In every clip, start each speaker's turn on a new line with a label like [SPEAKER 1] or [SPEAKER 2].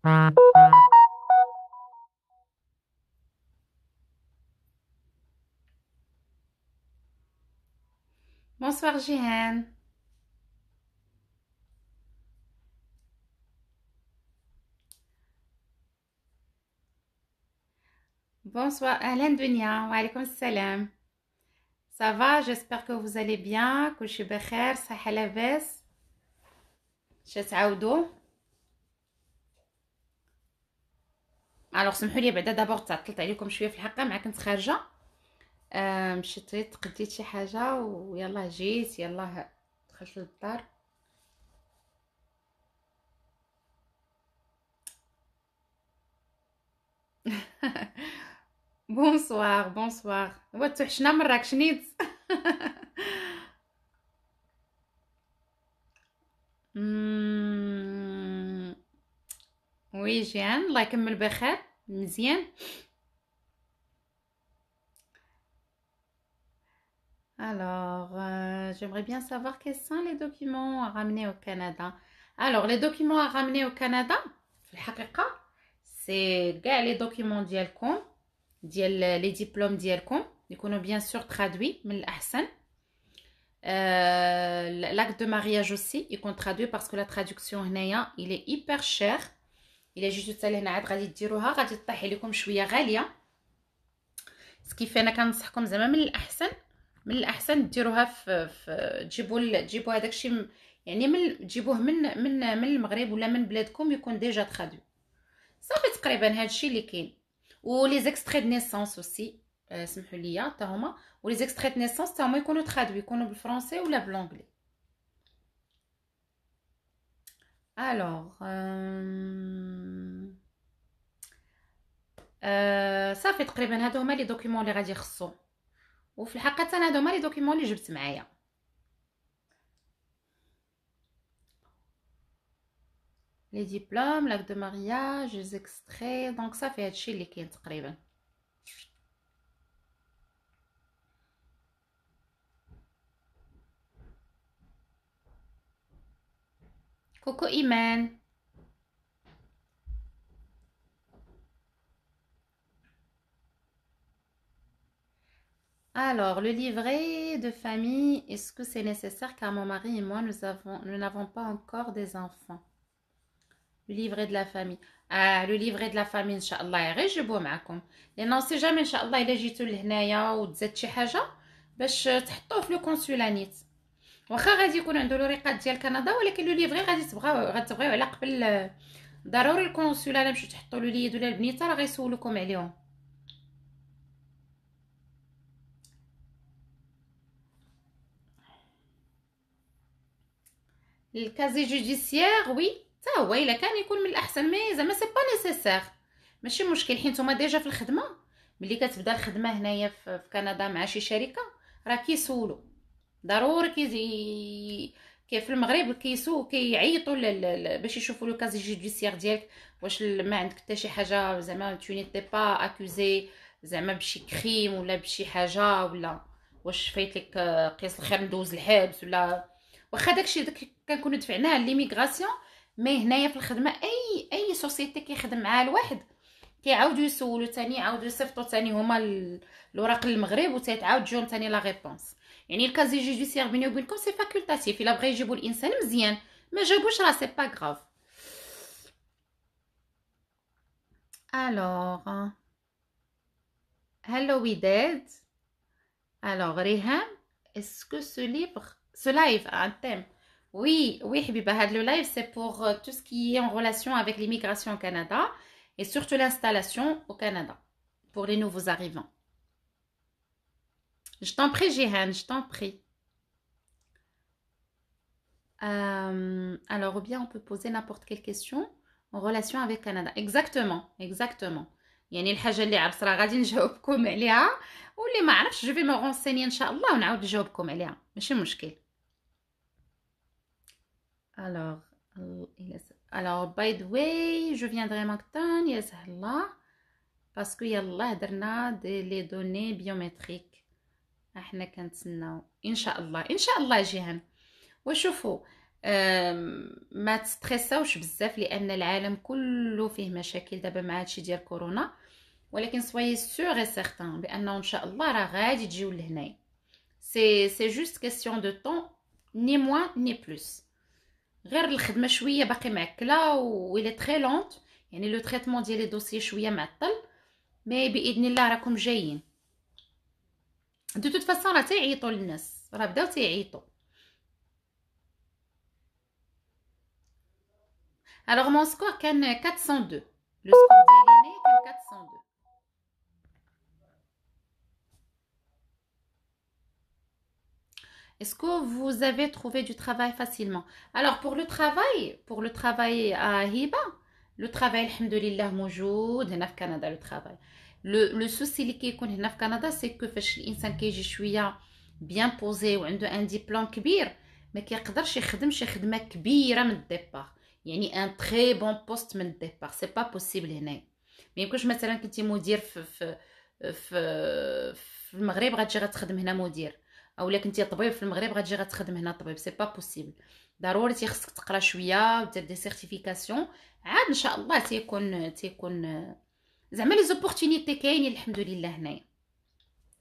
[SPEAKER 1] Bonsoir Jihan. Bonsoir Ahlan Dunia. Wa alaykoum salam. Ça va? J'espère que vous allez bien. كل شيء بخير. صحة لاباس. شتعاودوا؟ الوغ سمحوا لي بعدا دابور تعطلت عليكم شويه في الحقيقه مع كنت خارجه. مشيت تقديت شي حاجه ويلا جيت يلا دخلت للدار. بونسوار بونسوار. وتوحشنا من راك شنيت؟ مم، وي جيان الله يكمل بخير مزيان. Alors, j'aimerais bien savoir quels sont les documents à ramener au Canada. Alors, les documents à ramener au Canada, في الحقيقة, c'est كاع les documents ديالكم ديال les diplômes ديالكم يكونوا bien sûr traduits من الأحسن. L'acte de mariage aussi يكون traduit parce que la traduction هنايا il est hyper cher. إلا جيتو حتى لهنا عاد غادي ديروها غادي طيح عليكم شوية غالية. سكيفي أنا كنصحكم زعما من الاحسن ديروها في تجيبوا هذاك الشيء يعني تجيبوه من المغرب ولا من بلادكم يكون ديجا ترادو. صافي تقريبا هذا الشيء اللي كاين. ولي زيكستري دو نيسونس اوسي سمحوا لي حتى هما ولي زيكستري دو نيسونس حتى هما يكونوا ترادو يكونوا بالفرنسي ولا بالانجلي. الوغ صافي تقريبا هادو هما لي دوكيومون اللي غادي يخصو. وفي الحقيقه انا هادو هما لي دوكيومون اللي جبت معايا. Les diplômes, l'acte de mariage, les extraits. Donc ça fait هادشي اللي كاين تقريبا. Coucou Iman. Alors, le livret de famille, est-ce que c'est nécessaire car mon mari et moi, nous n'avons pas encore des enfants. Le livret de la famille. Ah, le livret de la famille, Inch'Allah, غير جيبوه معكم. لأنه سي جامي إن شاء الله إلا جيتو لهنايا وتزاد شي حاجة باش تحطوه في لو كونسولانيت. واخا غادي يكون عنده الوريقات ديال كندا ولكن لو ليفري غتبغيو على قبل. ضروري الكونسولا الا مشيتو تحطوا الوليد ولا البنيته راه غيسولوكم عليهم. الكازي جوديسيير وي حتى هو الا كان يكون من الاحسن مي زعما سي با نيسيسير ماشي مشكل حيت نتوما ديجا في الخدمه. ملي كتبدا الخدمه هنايا في كندا مع شي شركه راه كيسولو ضروري كيف في المغرب كيعيطوا باش يشوفوا لو كازي جوديسيير ديالك واش ما عندك حتى شي حاجه زعما تو نيتي با اكوزي زعما بشي كريم ولا بشي حاجه ولا واش فايت لك قياس الخير ندوز الحبس ولا واخا داكشي كنكونوا دفعناه ليميغراسيون. مي هنايا في الخدمه اي سوسيتي كيخدم معاها الواحد كيعاودوا يسولوا ثاني يعاودوا يصيفطوا ثاني هما الوراق للمغرب وتيتعاود تجيهم ثاني لا ريبونس. يعني الكازي جوديسيير بيني وبينكم سي فاكولتاتيف الا بغا يجيبوا الانسان مزيان ما جابوش راه سي با غراف. الوغ hello Widad. Alors Réham, est-ce que ce live a un thème? Oui, oui Habiba, le live c'est pour tout ce qui est en relation avec l'immigration au Canada et surtout l'installation au Canada pour les nouveaux arrivants. Je t'en prie Jihan, je t'en prie. Alors, ou bien on peut poser n'importe quelle question en relation avec Canada. Exactement, exactement. يعني الحاجة اللي عرفت راه غادي نجاوبكم عليها واللي ما عرفش جو في مو رونسيني ان شاء الله ونعاود نجاوبكم عليها ماشي مشكل. Alors, alors by the way, je viendrai مقطن يا سهل الله باسكو يلا درنا لي دوني بيومتريك احنا كنتسناو ان شاء الله ان شاء الله جيهان. وشوفوا ما تستريساوش بزاف لان العالم كله فيه مشاكل دابا مع هادشي ديال كورونا، ولكن سوي سور اي سيغتان بانه ان شاء الله راه غادي تجيو لهنايا. سي جوست كيسيون دو طون، ني موان ني بلوس. غير الخدمه شويه باقي معكله ويلي تري لونت، يعني لو تريتمون ديال لي دوسيي شويه معطل، مي باذن الله راكم جايين. دو توت فاصون راه تيعيطوا للناس، راه بداو تيعيطوا. الوغ مون سكور كان 402، لو سكور ديالي كان 402. Est-ce que vous avez trouvé du travail facilement? Alors pour le travail à Hiba, le travail, alhamdoulilah, موجود هنا في كندا. Le travail, le souci اللي كيكون هنا في كندا c'est que فاش الانسان كيجي شويه bien posé وعنده ان ديبلوم كبير، ما كيقدرش يخدم شي خدمه كبيره من الديبار، يعني ان تري بون بوست من الديبار، سي با بوسيبل هنايا. ما يمكنش مثلا كنتي مدير في المغرب غتجي غتخدم هنا مدير، اولا كنتي طبيب في المغرب غتجي غتخدم هنا طبيب، سي با بوسيبل. ضروري تيخصك تقرا شويه ودير دي سيرتيفيكاسيون، عاد ان شاء الله تيكون زعما لي زوبورتونيتي كاينين الحمد لله هنايا.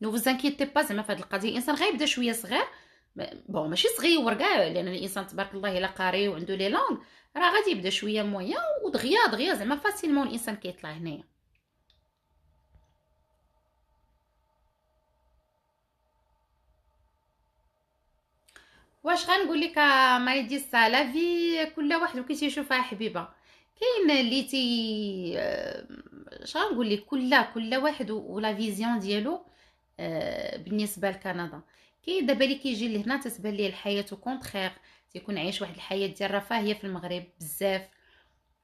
[SPEAKER 1] نو فوز انكيتي با زعما في هذه القضيه. الانسان غيبدا شويه صغير، بون ماشي صغيور كاع، لان الانسان تبارك الله الا قاري وعنده لي لونغ راه غادي يبدا شويه مويان، ودغيا دغيا زعما فاسيلمون الانسان كيطلع هنايا. واش غنقول لك مايدي سا لا في كل واحد وكي تيشوفها حبيبه. كاين اللي اش غنقول لك، كل واحد ولا فيزيون ديالو. بالنسبه لكندا كاين دابا اللي كيجي لهنا تتبان ليه الحياه كونطخيغ، تيكون عايش واحد الحياه ديال الرفاهيه في المغرب بزاف،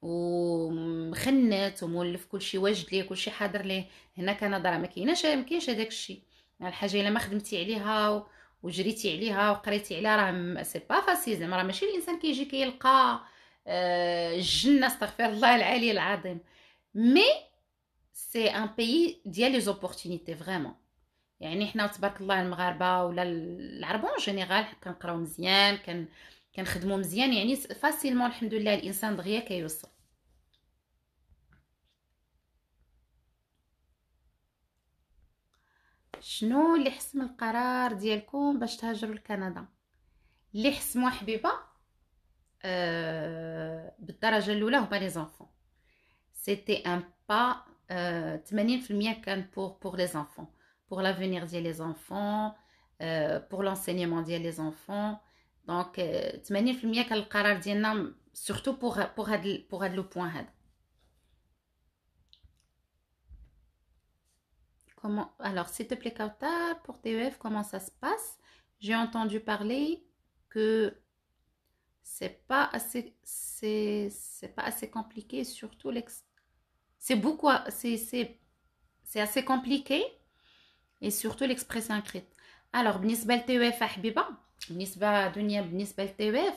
[SPEAKER 1] ومخنت ومولف كلشي واجد ليه، كلشي حاضر ليه. هنا كندا راه ما كاينش هذاك الشيء. الحاجه الا ما خدمتي عليها وجريتي عليها وقريتي عليها راه سي با فاسيل، زعما راه ماشي الانسان كيجي كيلقى الجنه، استغفر الله العلي العظيم. مي سي ان بيي ديال لي زوبورتونيتي فريمون. يعني حنا تبارك الله المغاربه ولا العرب اون جينيرال كنقراو مزيان، كنخدموا مزيان، يعني فاسيلمون الحمد لله الانسان دغيا كيوصل. شنو اللي حسم القرار ديالكم باش تهاجروا لكندا؟ اللي حسموا حبيبه بالدرجه الاولى هما لي زونفون. سيتي ان با 80% كان pour les enfants, pour l'avenir ديال les enfants, pour l'enseignement ديال les enfants. دونك 80% كان القرار ديالنا surtout pour هاد لو بوين هذا. Comment alors s'il te plaît Kauta, pour TEF comment ça se passe? J'ai entendu parler que c'est pas assez compliqué, surtout c'est beaucoup c'est assez compliqué et surtout l'expression écrite. Alors بالنسبه للتيوف حبيبه، بالنسبه دنيا، بالنسبه للتيوف،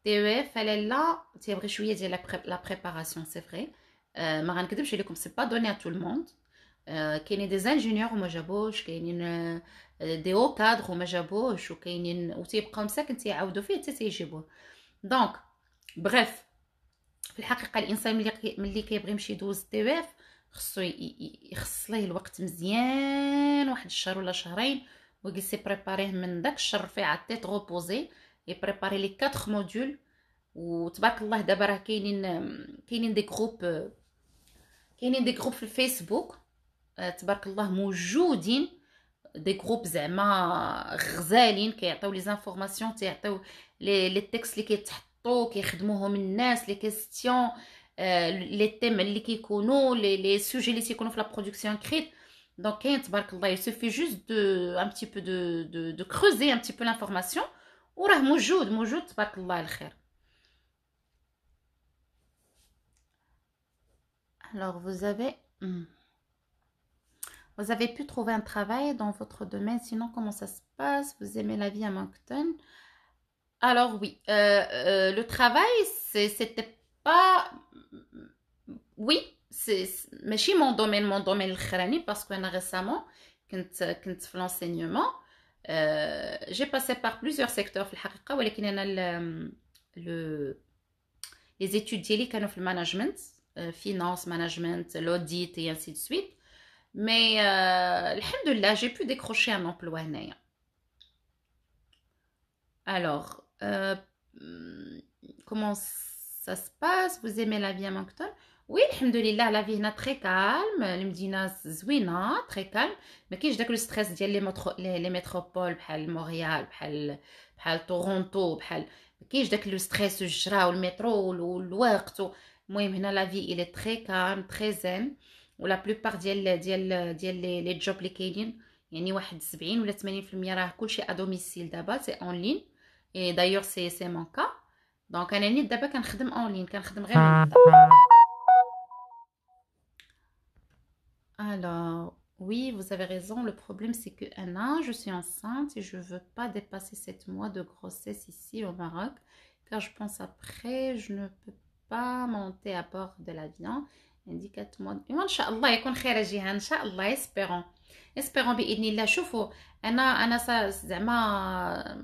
[SPEAKER 1] تيوف لا تيبغي شويه ديال لا بريباراسيون، سي فري. ما غنكذبش عليكم سي با دوني ا تو الموند. كاينين دي زانجينيور وما جابوش، كاينين دي او كادر وما جابوش، وكاينين وتيبقاو مساكن تيعاودوا فيه حتى تيجيبوه. دونك بريف، في الحقيقه الانسان ملي كيبغي يمشي يدوز التيوف خصو يخص ليه الوقت مزيان، واحد الشهر ولا شهرين، ويجلس يبريباريه من داك الشهر فيه على التيت غوبوزي، يبريباري لي 4 موديول. وتبارك الله دابا راه كاينين دي جروب في الفيسبوك، تبارك الله موجودين دي جروب زعما غزالين، كيعطيو لي زانفورماسيون، تيعطيو لي تيكست اللي كيتحطوا كيخدموهم الناس، لي كيستيون، لي تيم اللي كيكونوا، لي سوجي اللي تيكونوا في لا برودكسيون كريت. دونك كاين تبارك الله، يسوفي جوست دو ان بتي بو دو كروزي ان بتي بو لانفورماسيون، وراه موجود تبارك الله الخير. Alors vous avez pu trouver un travail dans votre domaine, sinon comment ça se passe? Vous aimez la vie à Moncton? Alors oui, le travail c'était pas, oui, c'est ماشي mon domaine الخراني، parce que انا récemment كنت في l'enseignement. J'ai passé par plusieurs secteurs في الحقيقة، ولكن انا les études ديالي كانوا في المانجمنت finance management l'audit et ainsi de suite mais alhamdoulilah j'ai pu décrocher un emploi هنايا. Alors comment ça se passe? Vous aimez la vie à Moncton? Oui, alhamdoulilah, la vie est très calme, المدينة زوينة, très calme. ما كاينش داك لو ستريس ديال لي ميتروبول بحال مونريال بحال طورونطو بحال ما كاينش داك لو ستريس والجرا والمترو والوقت. المهم هنا لا في il est très calme, très zen. ولا بلوبار ديال لي جوب اللي كاينين يعني واحد 70 ولا 80% راه كلشي ا دوميسيل دابا, سي اون لين. اي دايوغ سي مون كا. دونك انا نيت دابا كنخدم اون لين, كنخدم غير من الدار. Alors, oui, vous avez raison. Le problème, c'est que Anna, je suis enceinte et je ne veux pas dépasser 7 mois de grossesse ici au Maroc. Car je pense après, je ne peux pas monter à bord de l'avion. عندي 4 mois. وإن شاء الله يكون خير جيهان, إن شاء الله. espérons بإذن الله. شوفوا, أنا زعما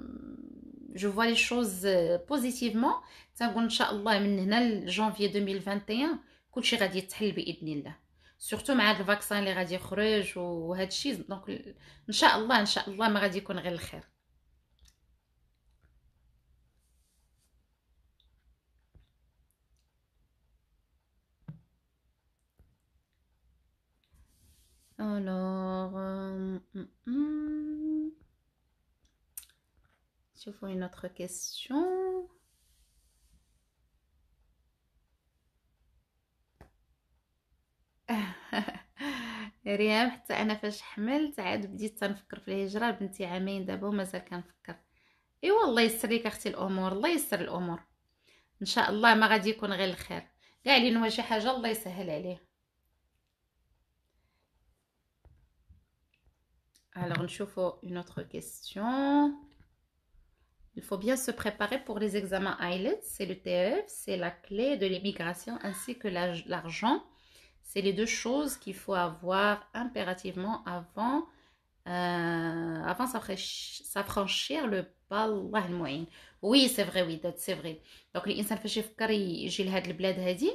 [SPEAKER 1] je vois les choses positivement. تنقول إن شاء الله من هنا لجانفي 2021 كلشي غادي يتحل بإذن الله. سورتو مع هاد الفاكسان اللي غادي يخرج وهاد الشيء. دونك ان شاء الله ما غادي يكون غير الخير. Alors شوفوا une autre question. ريم, حتى انا فاش حملت عاد بديت تنفكر في الهجره. بنتي عامين دابا ومازال كنفكر. ايوا الله يسر لك اختي الامور, الله يسر الامور ان شاء الله. ما غادي يكون غير الخير. كاع اللي نواجه حاجه الله يسهل عليه. Alors نشوفوا une autre question. Il faut bien se préparer pour les examens IELTS. C'est le TEF, c'est la clé de l'immigration ainsi que l'argent. C'est les deux choses qu'il faut avoir impérativement avant s'affranchir le pas. Allah المعين. Oui, c'est vrai, oui, c'est vrai. Donc الانسان فاش يفكر يجي لهاد البلاد هادي,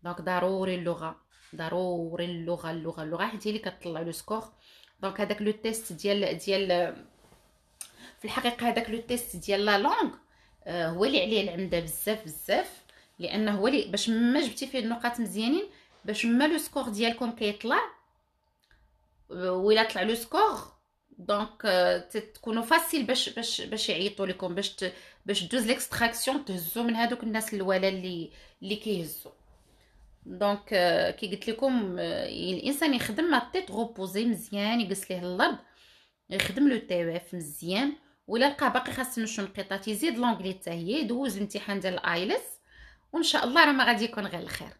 [SPEAKER 1] دونك ضروري اللغه حيت هي اللي كتطلع لو سكور. دونك هذاك لو تيست ديال في الحقيقه هذاك لو تيست ديال لا لونغ هو اللي عليه العمده بزاف لانه هو اللي باش ما جبتي فيه النقاط مزيانين, باش ما لو سكور ديالكم كيطلع ولا طلع لو سكور دونك تكونوا فاسيل باش يعيطوا لكم باش دوز ليكستراكسيون تهزوا من هذوك الناس الولا اللي كيهزوا. دونك كي قلت لكم الانسان يخدم مع تيت غوبوزي مزيان, يقص ليه الارض, يخدم لو تي اف مزيان, ولا لقى باقي خاص نشو نقيطات يزيد لونغلي حتى هي, يدوز الامتحان ديال الايلتس وان شاء الله راه ما غادي يكون غير الخير.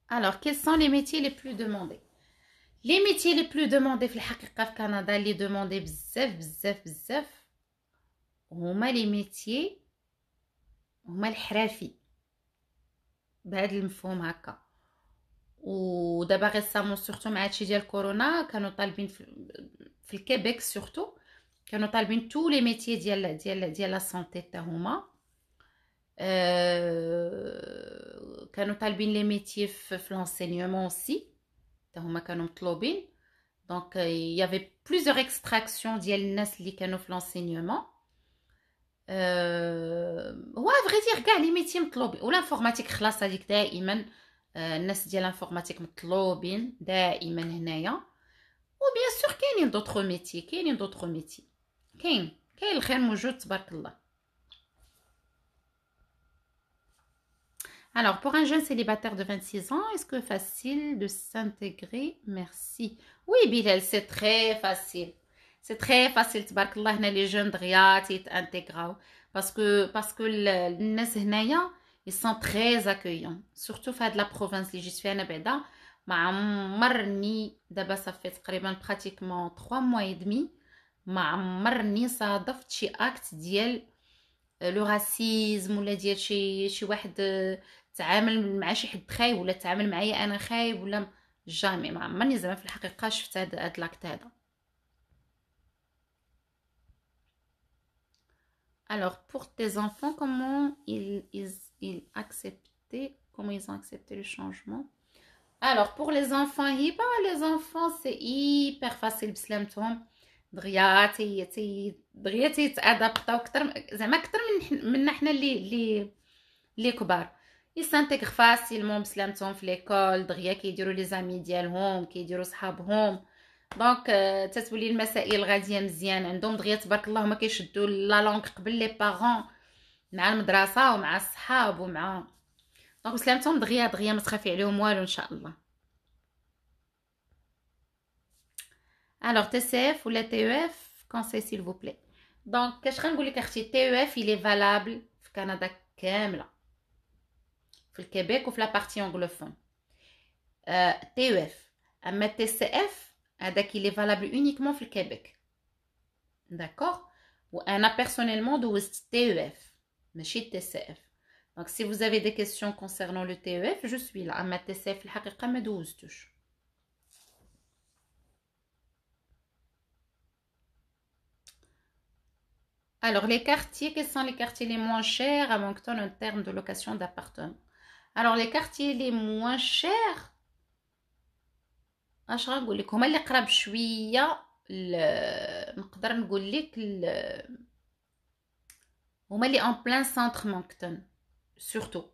[SPEAKER 1] Alors, quels sont les métiers les plus demandés? Les métiers les plus demandés في الحقيقة في كندا اللي demandés بزاف هما les métiers هما الحرافي بهذا المفهوم هكا. ودابا ريسامون سورتو مع هادشي ديال كورونا كانوا طالبين في الكيبيك سورتو كانوا طالبين تو لي ميتيي ديال لا سونتي حتى هما. كانوا طالبين لي ميتيي في لونسينيومون اوسي حتى هما كانوا مطلوبين. دونك يافي بليزيور اكستراكسيون ديال الناس اللي كانوا في لونسينيومون. هو فري دير كاع لي ميتيي مطلوبين. والانفورماتيك خلاص هذيك دائما الناس ديال الانفورماتيك مطلوبين دائما هنايا. وبيان سور كاينين دوطخ ميتيي كاين الخير موجود تبارك الله. Alors, pour un jeune célibataire de 26 ans, est-ce que facile de s'intégrer? Merci. Oui, Bilal, c'est très facile. C'est très facile. تبارك الله هنا les jeunes دغيا يتانتيغراو parce que الناس هنايا ils sont très accueillants. Surtout في هاد لا province اللي جيت فيها انا بعدا. ما عمرني دابا صافي تقريبا براتيكمون 3 mois et demi ما عمرني صادفت شي اكت ديال لو راسيزم ولا ديال شي واحد تعامل مع شي حد خايب ولا تعامل معايا انا خايب ولا جامي ما عمرني زعما في الحقيقه شفت هاد لاكت هذا. Alors, pour tes enfants, comment ils ont accepté le changement? Alors, pour les enfants, les enfants, c'est hyper facile بسلامتهم. دغيا تيتادابطاو اكثر زعما اكثر من حنا اللي كبار. يسانتيغ فاسيلمون بسلامتهم في ليكول، دغيا كيديروا لي زامي ديالهم، كيديروا صحابهم. دونك تتولي المسائل غاديه مزيان عندهم دغيا تبارك الله. هما كيشدوا لا لونغ قبل لي بارون مع المدرسه ومع الصحاب ومع دونك سلامتهم دغيا ما تخافي عليهم والو ان شاء الله. Alors TCF ou la TEF conseil s'il vous plaît. Donc كاش غنقول لك اختي TEF il est valable في كندا كامله، في الكيبيك وفي لا بارتي انغلوفون. TEF اما TCF هذاك il est valable uniquement في الكيبيك. d'accord. وانا personnellement دوزت TEF ماشي TCF. donc si vous avez des questions concernant le TEF je suis là. اما TCF الحقيقه ما دوزتوش. Alors, les quartiers, quels sont les quartiers les moins chers à Moncton en termes de location d'appartements? Alors, les quartiers les moins chers, اش غنقول لك هما اللي قراب شويه نقدر نقول لك هما اللي en plein centre Moncton surtout.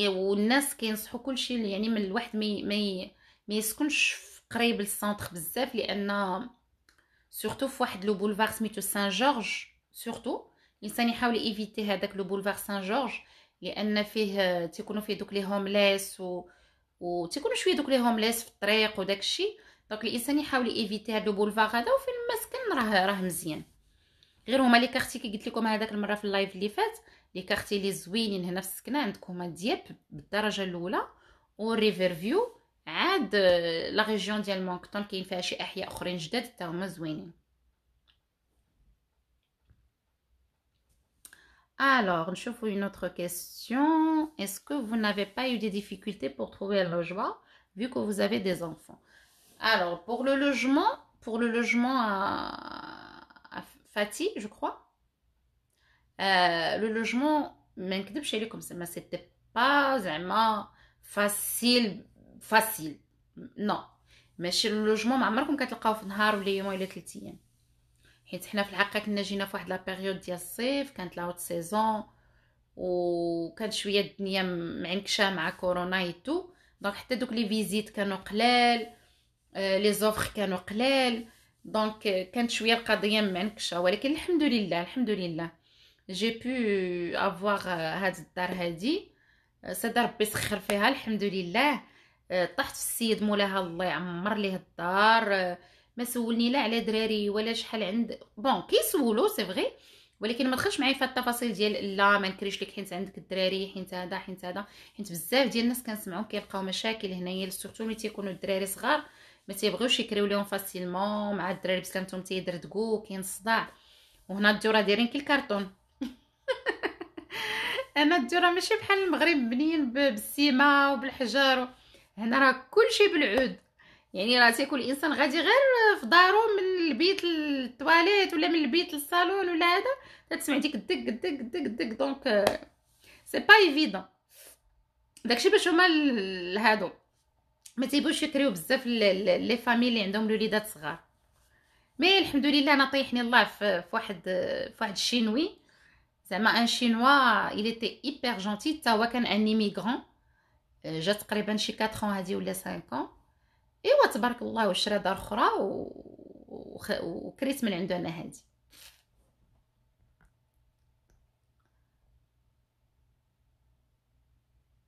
[SPEAKER 1] والناس كينصحوا كلشي يعني من الواحد ما يسكنش قريب للسنتر بزاف، لان سورتو في واحد لو بولفار سميتو سان جورج. سورتو الانسان يحاول ايفيتي هذاك لو بولفار سان جورج، لان فيه تيكونوا فيه دوك لي هومليس و تيكونوا شويه دوك لي هومليس في الطريق وداك الشيء. دونك الانسان يحاول ايفيتي هذا لو بولفار هذا، وفين المسكن راه مزيان. غير هما لي كارتي كي قلت لكم هذاك المره في اللايف اللي فات، لي كارتي لي زوينين هنا في السكنه عندكم دياب بالدرجه الاولى والريفر فيو. عاد لا ريجيون ديال مونكتون كاين فيها شي احياء اخرين جداد حتى هما زوينين. Alors, نشوفوا une autre question. Est-ce que vous n'avez pas eu des difficultés pour trouver un logement vu que vous avez des enfants? Alors, pour le logement à Fatih, je crois. Le logement, ما نكذبش عليكم زعما c'était pas زعما facile. non. ماشي اللوجمون ما عمركم كتلقاو في نهار ولا يوم ولا 3 ايام، حيت حنا في الحقيقه كنا جينا في واحد لا بيريود ديال الصيف، كانت لا هوت سيزون وكانت شويه الدنيا معنكشه مع كورونا ايتو. دونك حتى دوك لي فيزيت كانوا قلال، لي زوفر كانوا قلال. دونك كانت شويه القضيه معنكشه، ولكن الحمد لله جي بو افواغ هاد الدار هادي. سيدي ربي سخر فيها الحمد لله. طحت في السيد مولاها الله يعمر ليه الدار. ما سولني لا على دراري ولا شحال عند بون كيسولو سي فغي، ولكن ما دخلش معايا في التفاصيل ديال لا ما نكريش لك حيت عندك الدراري، حيت هذا حيت بزاف ديال الناس كنسمعوا كيلقاو مشاكل هنايا سورتو ملي تيكونوا الدراري صغار ما تيبغيوش يكريو لهم فاسيلمون، مع الدراري بسلامتهم تيدردقوا كاين الصداع. وهنا الديورا دايرين كي الكرتون. انا الديورا ماشي بحال المغرب بنين بالسيما وبالحجر، هنا راه كلشي بالعود. يعني راه تيكون الانسان غادي غير في دارو من البيت للتواليت ولا من البيت للصالون ولا هذا تسمع ديك الدق. دونك سي با ايفيدون. داكشي باش هما هادو ما تيبوش يكريو بزاف لي فامي اللي عندهم الوليدات صغار. مي الحمد لله انا طيحني الله في واحد الشينوي، زعما ان شينوا il était hyper gentil. تا هو كان ان ايميغرون جا تقريبا شي 4 هادي ولا 5 ايوا تبارك الله، وشرا دار اخرى وكريت من عنده انا هادي.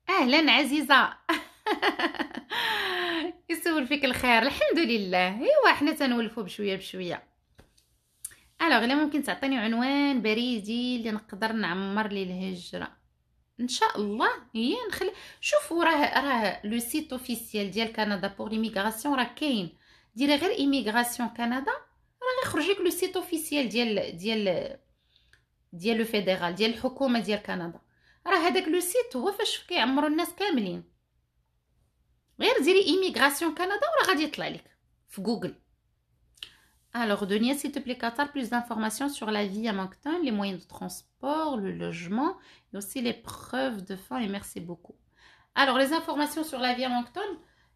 [SPEAKER 1] اهلا عزيزه. يسول فيك الخير الحمد لله. ايوا حنا تنولفوا بشويه. الوغ الا ممكن تعطيني عنوان بريدي اللي نقدر نعمر ليه الهجره ان شاء الله. هي نخلي شوفوا راه لو سيت اوفيسيال ديال كندا بور ليميغراسيون راه كاين. ديري غير ايميغراسيون كندا راه غيخرج لك لو سيت اوفيسيال ديال لو فيدرال ديال الحكومه ديال كندا. راه هذاك لو سيت هو فاش كيعمروا الناس كاملين. غير ديري immigration Canada وراه غادي يطلع لك في جوجل. Alors, Denis, s'il te plaît, Qatar, plus d'informations sur la vie à Moncton, les moyens de transport, le logement et aussi les preuves de faim. Et merci beaucoup. Alors, les informations sur la vie à Moncton,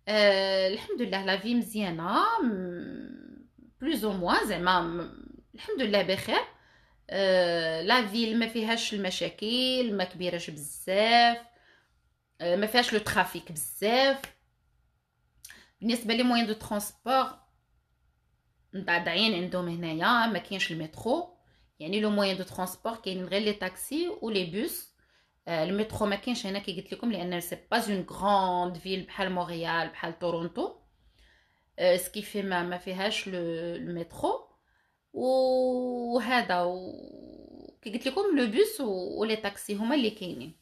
[SPEAKER 1] alhamdoulilah, la vie مزيانة, plus ou moins, زعما alhamdoulilah بخير. لا فيل ما فيهاش المشاكل، ما كبيرش بزاف، ما فيهاش لو ترافيك بزاف. بالنسبة لي موين دو ترونسبور مضعضعين عندهم هنايا، ما كاينش المترو، يعني لو موين دو ترونسبور كاينين غير لي تاكسي و لي بوس. المترو ما كاينش هنا كي قلت لكم، لان سي با اون غراند فيل بحال مونريال بحال تورونتو، سكي في ما فيهاش المترو. وهذا كي قلت لكم لو بوس و لي تاكسي هما اللي كاينين.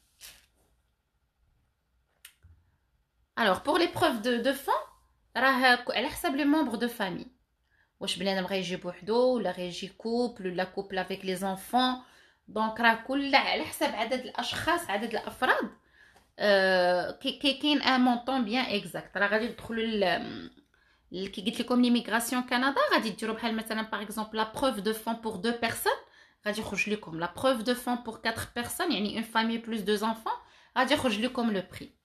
[SPEAKER 1] alors pour les preuves de faim راه على حساب لي ممبر دو فامي، واش بنادم غيجي بوحدو ولا غيجي كوبل ولا كوبل افيك لي زونفون. دونك راه كل على حساب عدد الاشخاص، عدد الافراد. كاين ان مونطون بيان اكزاكت. راه غادي تدخلوا كي قلت لكم ليميغراسيون كندا، غادي ديروا بحال مثلا باغ اكزومبل لا بروف دو فون بور دو بيرسون، غادي يخرج لكم لا بروف دو فون بور 4 بيرسون، يعني اون فامي بلس دو زونفون، غادي يخرج لكم لو بري.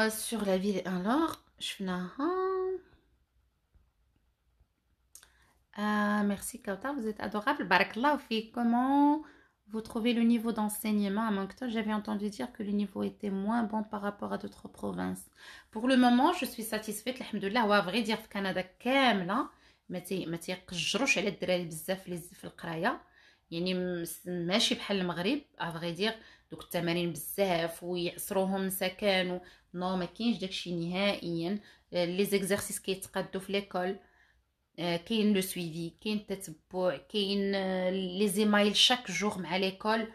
[SPEAKER 1] sur la ville alors شفناها. merci Kautar, vous êtes adorable. Barakallahu fi. Comment vous trouvez le niveau d'enseignement à Moncton? J'avais entendu dire que le niveau était moins bon par rapport à d'autres provinces. Pour le moment, je suis satisfaite. Alhamdoulilah. Wa vrai dire في كندا كاملة ما تيقجروش على الدراري بزاف في القرايه، يعني ماشي بحال المغرب. افغي دير دوك التمارين بزاف ويعصروهم سكن نو، ما كاينش داكشي نهائيا. لي زيكزارسيس كيتقادو في ليكول، كاين لو سويفي، كاين التتبع، كاين لي زيمايل شاك جور مع ليكول.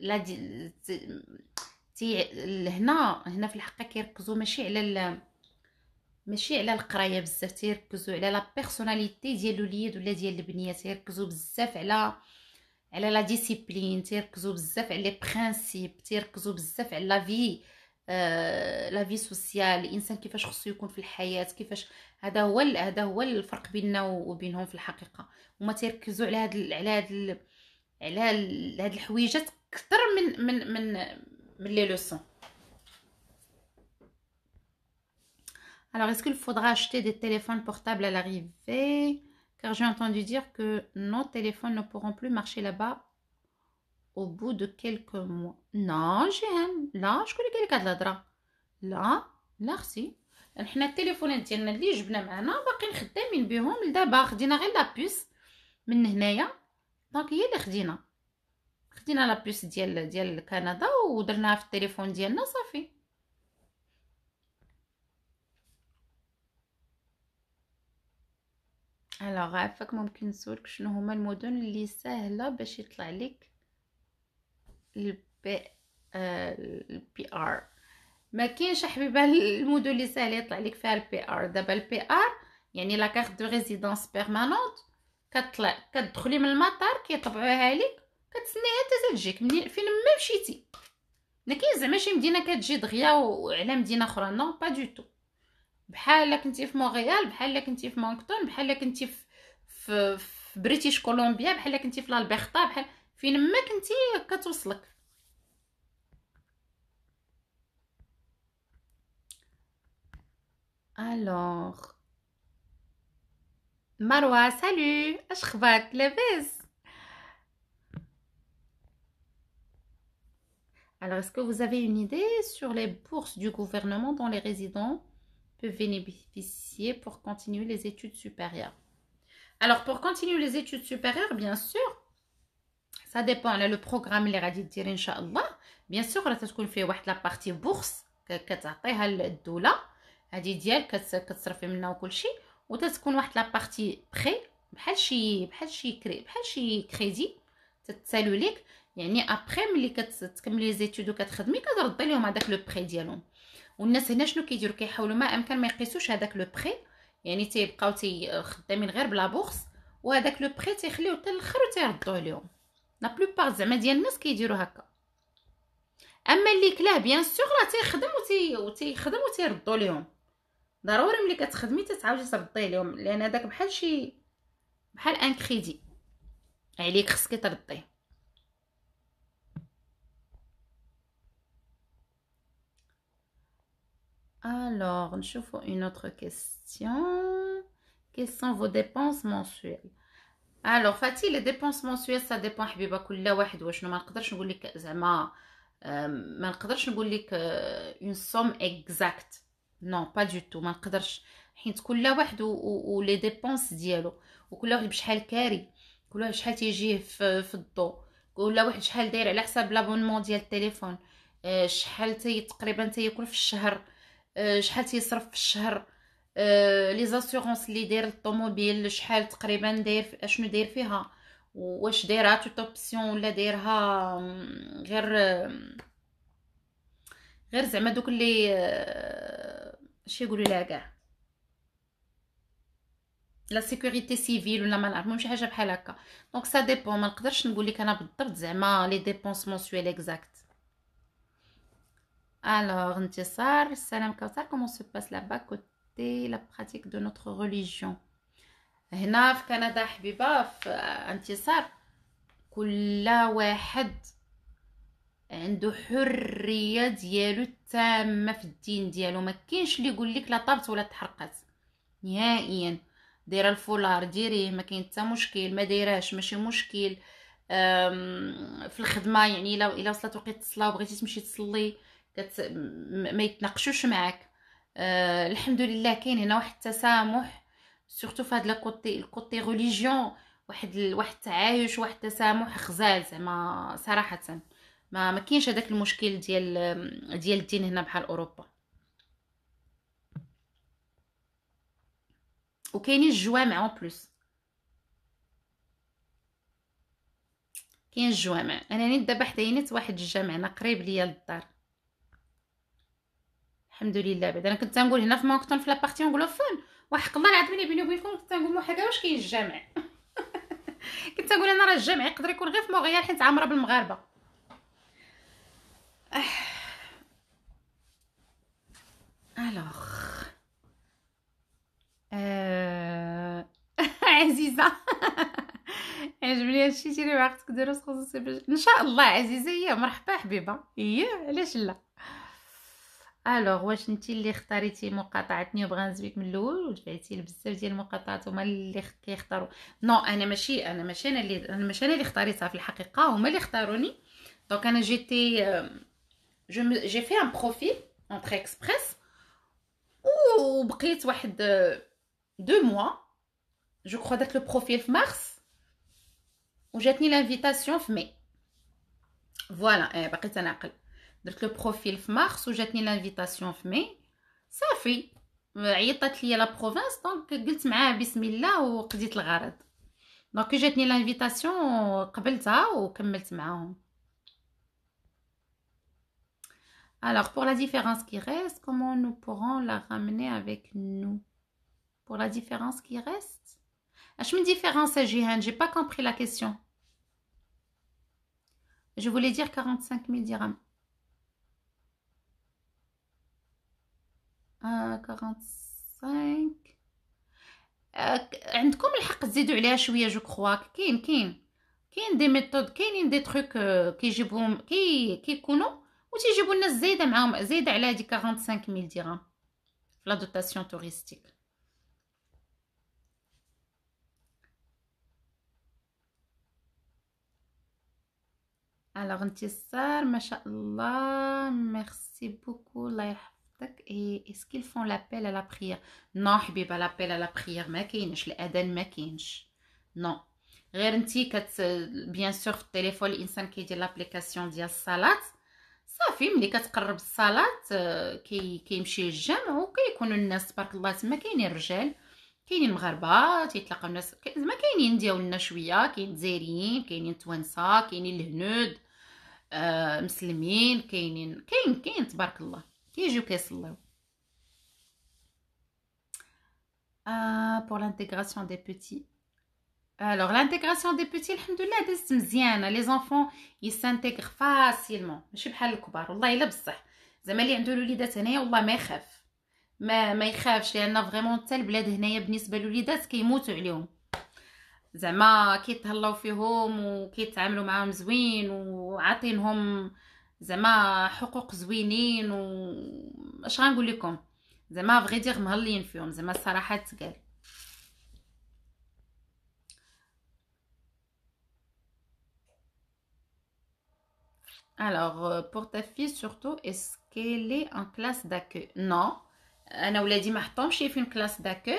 [SPEAKER 1] لا هنا في الحقيقه كيركزوا ماشي على القرايه بزاف، تيركزوا على لا بيرسوناليتي ديال الوليد ولا ديال البنيه، تيركزوا بزاف على لا ديسيبلين، تيركزوا بزاف على لي برينسيپ، تيركزوا بزاف على لا في سوسيال، الانسان كيفاش خصو يكون في الحياه، كيفاش. هذا هو الفرق بيننا وبينهم في الحقيقه. هما تيركزوا على هاد الحويجات اكثر من لي لوسون. Alors, est-ce qu'il faudra acheter des téléphones portables à l'arrivée? Car j'ai entendu dire que nos téléphones ne pourront plus marcher là-bas au bout de quelques mois. Non, جيهان، لا، شكون اللي قالك هاد الهضره؟ لا اختي، حنا التليفونات ديالنا اللي جبنا معنا باقيين خدامين بهم لدابا. خدينا غير لابوس من هنايا، دونك هي اللي خدينا لابوس ديال كندا ودرناها في التليفون ديالنا صافي. الوغ عافاك، ممكن نسولك شنو هما المدن اللي ساهله باش يطلع لك البي ار؟ ما كاينش حبيبه المدن اللي ساهله يطلع لك فيها البي ار. دابا البي ار يعني لا كارت دو ريزيدونس بيرمانونت، كتدخلي من المطار كيطبعوها لك، كتسنايها حتى تجيك فين ما مشيتي. ما كاين زعما شي مدينه كتجي دغيا وعلى مدينه اخرى، نو با دو تو. بحال كنتي في مونريال، بحال كنتي في مونكتون، بحال كنتي في بريتيش كولومبيا، بحال كنتي في البرتا، بحال فين ما كنتي كتوصلك. الوغ مروه، سالو، اش اخبارك؟ لاباس؟ Alors, est-ce que vous avez une idée sur les bourses du gouvernement dont les résidents peuvent bénéficier pour continuer les études supérieures? Alors, pour continuer les études supérieures, bien sûr, ça dépend. Là, le programme اللي غادي دير ان شاء الله، bien sûr راه تكون فيه واحد لا بارتي بورس كتعطيها الدوله، هذه ديالك كتصرفي منها وكل شيء، وتتكون واحد لا بارتي بري بحال شي كريدي تتسالو ليك، يعني ابري ملي كتكملي لي زيتود وكتخدمي كتردي لهم هذاك لو بري ديالهم. والناس هنا شنو كيديروا؟ كيحاولوا ما امكن ما يقيسوش هذاك لو بري، يعني تيبقاو خدامين غير بلا بورس وهذاك لو بري تيخليوه حتى الاخر وتيردوه لهم. لا بلوبار زعما ديال الناس كيديروا هكا. اما اللي كلاه بيان سور راه تيخدم وتيخدم وتيردوا لهم. ضروري ملي كتخدمي تتعاودي تردي لهم، لان هذاك بحال بحال ان كريدي عليك، خصك ترديه. Alors, نشوفوا une autre question. Quelles sont vos dépenses mensuelles? Alors, Fatih, les dépenses mensuelles, ça dépend حبيبه كل واحد وشنو. ما نقدرش نقول لك زعما ما نقدرش نقول لك une somme exacte. Non, pas du tout. ما نقدرش، حيت كل واحد و لي ديبونس ديالو، وكل واحد بشحال كاري، كل واحد شحال تيجيه في الضو، كل واحد شحال داير على حساب لابونمون ديال التليفون، شحال تقريبا تياكل في الشهر، شحال تيصرف في الشهر، لي زاسيغونس اللي داير الطوموبيل شحال تقريبا داير، اشنو داير فيها، واش دايرها توت اوبسيون ولا دايرها غير زعما دوك اللي اش يقولوا لها كاع لا سيكوريتي سيفيل ولا ما نعرف، المهم شي حاجه بحال هكا. دونك سا ديبون، ما نقدرش نقول لك انا بالضبط زعما لي ديبونس مونسويل اكزاكت. Alors, انتصار السلام كوثر، comment se passe là-bas côté la pratique de notre religion؟ هنا في كندا حبيبه في انتصار كل واحد عنده حريه ديالو التامه في الدين ديالو. ما كاينش اللي يقول لك لا طابت ولا تحرقت نهائيا. دايره الفولار ديريه، ما كاين حتى مشكل، ما دايراش ماشي مشكل. في الخدمه يعني الا وصلت وقت الصلاه وبغيتي تمشي تصلي ما يتناقشوش معاك. الحمد لله كاين هنا واحد التسامح، سورتو في هذا الكوتي ريليجيون، واحد التعايش، واحد التسامح غزال زعما صراحه. ما كاينش هذاك المشكل ديال الدين هنا بحال اوروبا. وكاينين الجوامع اون بلوس، كاين الجوامع. انا نيت دابا حداينيت واحد الجامع قريب ليا للدار الحمد لله. بعد انا كنت تنقول هنا في موكتون في لابارتي انغلوفون، وحق الله العظيم بيني وبينكم كنت تنقول حاجه واش كاين الجامع. كنت تنقول انا راه الجامع يقدر يكون غير في مونريال حيت عامره بالمغاربه. الوغ عزيزه عجبني هادشي ديالي وعقتك دروس خصوصي ان شاء الله. عزيزه هي مرحبا حبيبه، هي علاش لا. الوغ واش نتي اللي اختاريتي مقاطعه نيو برانزويك من الاول وتبعتي بزاف ديال المقاطعات هما اللي كيختاروا؟ نو انا ماشي انا اللي اختاريتها في الحقيقه، هما اللي اختاروني. دونك انا جيتي جي في ان بروفيل اونتر اكسبريس، وبقيت واحد 2 موا جو كرو داك لو بروفيل في مارس، وجاتني لانفيتاسيون في مي. فوالا بقيت انا عقل. درت لو بروفيل في مارس وجاتني لانفيتاسيون في مي. صافي عيطت ليا لا بروفانس، دونك قلت معاه بسم الله وقضيت الغرض. دونك جاتني لانفيتاسيون قبلتها وكملت معاهم. Alors, pour la différence qui reste, comment nous pourrons la ramener avec nous? Pour la différence qui reste? Je me différence, Jihan, j'ai pas compris la question. Je voulais dire 45 000 dirhams. 45. عندكم الحق تزيدوا عليها شويه جو كخوا. كاين دي ميثود، كاينين دي تروك كيجيبوهم كيكونوا وتيجيبوا الناس زايده معاهم، زايده على هذيك 45000 درهم في لا دوتاسيون توريستيك. الوغ انتصار ما شاء الله ميرسي بوكو الله يحفظك. اي اسكيل فون لابيل على بريير؟ نو حبيبه، لابيل على بريير ما كاينش، الاذان ما كاينش، نو. غير انتي بيان سور في التليفون الانسان كيدير لابليكاسيون ديال الصلاه، صافي ملي كتقرب الصلاه كيمشي للجامع وكيكونوا الناس تبارك الله تما. كاينين الرجال، كاينين مغاربه تيتلاقاو الناس، زعما كاينين ديالنا شويه، كاين جزائريين، كاينين توانسه، كاينين الهنود، مسلمين، كاين تبارك الله كيجيو كيصليو. pour l'intégration des petits Alors, l'intégration des petits, alhamdoulilah, دازت مزيانة. Les enfants, ils s'intègrent facilement. ماشي بحال الكبار، والله إلا بصح. زعما اللي عنده الوليدات هنايا والله ما يخاف. ما يخافش، لأن فريمون حتى البلاد هنايا بالنسبة للوليدات كيموتوا عليهم. زعما كيتهلاو فيهم وكيتعاملوا معاهم زوين وعاطينهم زعما حقوق زوينين اش غنقول لكم، زعما فغي دير مهلين فيهم، زعما الصراحه تقال. Alors, pour ta fille surtout, est-ce qu'elle est en classe d'accueil? Non. انا ولادي ما حطهمش في كلاس داكوي.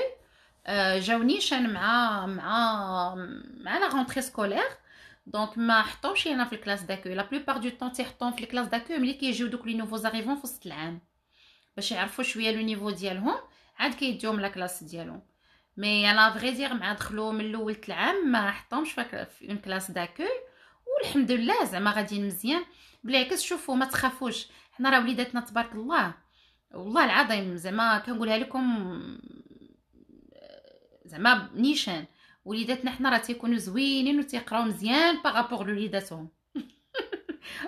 [SPEAKER 1] جاوني شان مع لا رونتري سكولير، دونك ما حطهمش انا في الكلاس داكوي. لا بلوبار دو طون تيحطوهم في الكلاس داكوي ملي كيجيو دوك لي نوفو زاريفون في وسط العام باش يعرفوا شويه لو نيفو ديالهم، عاد كيديوهم لا كلاس ديالهم. مي انا فغي دير مع دخلوا من الاول العام ما حطهمش في اون كلاس داكوي، والحمد لله زعما غاديين مزيان. بالعكس شوفوا ما تخافوش، حنا راه وليداتنا تبارك الله والله العظيم زعما كنقولها لكم زعما نيشان. وليداتنا حنا راه تيكونوا زوينين وتيقراو مزيان باغابوغ لوليداتهم.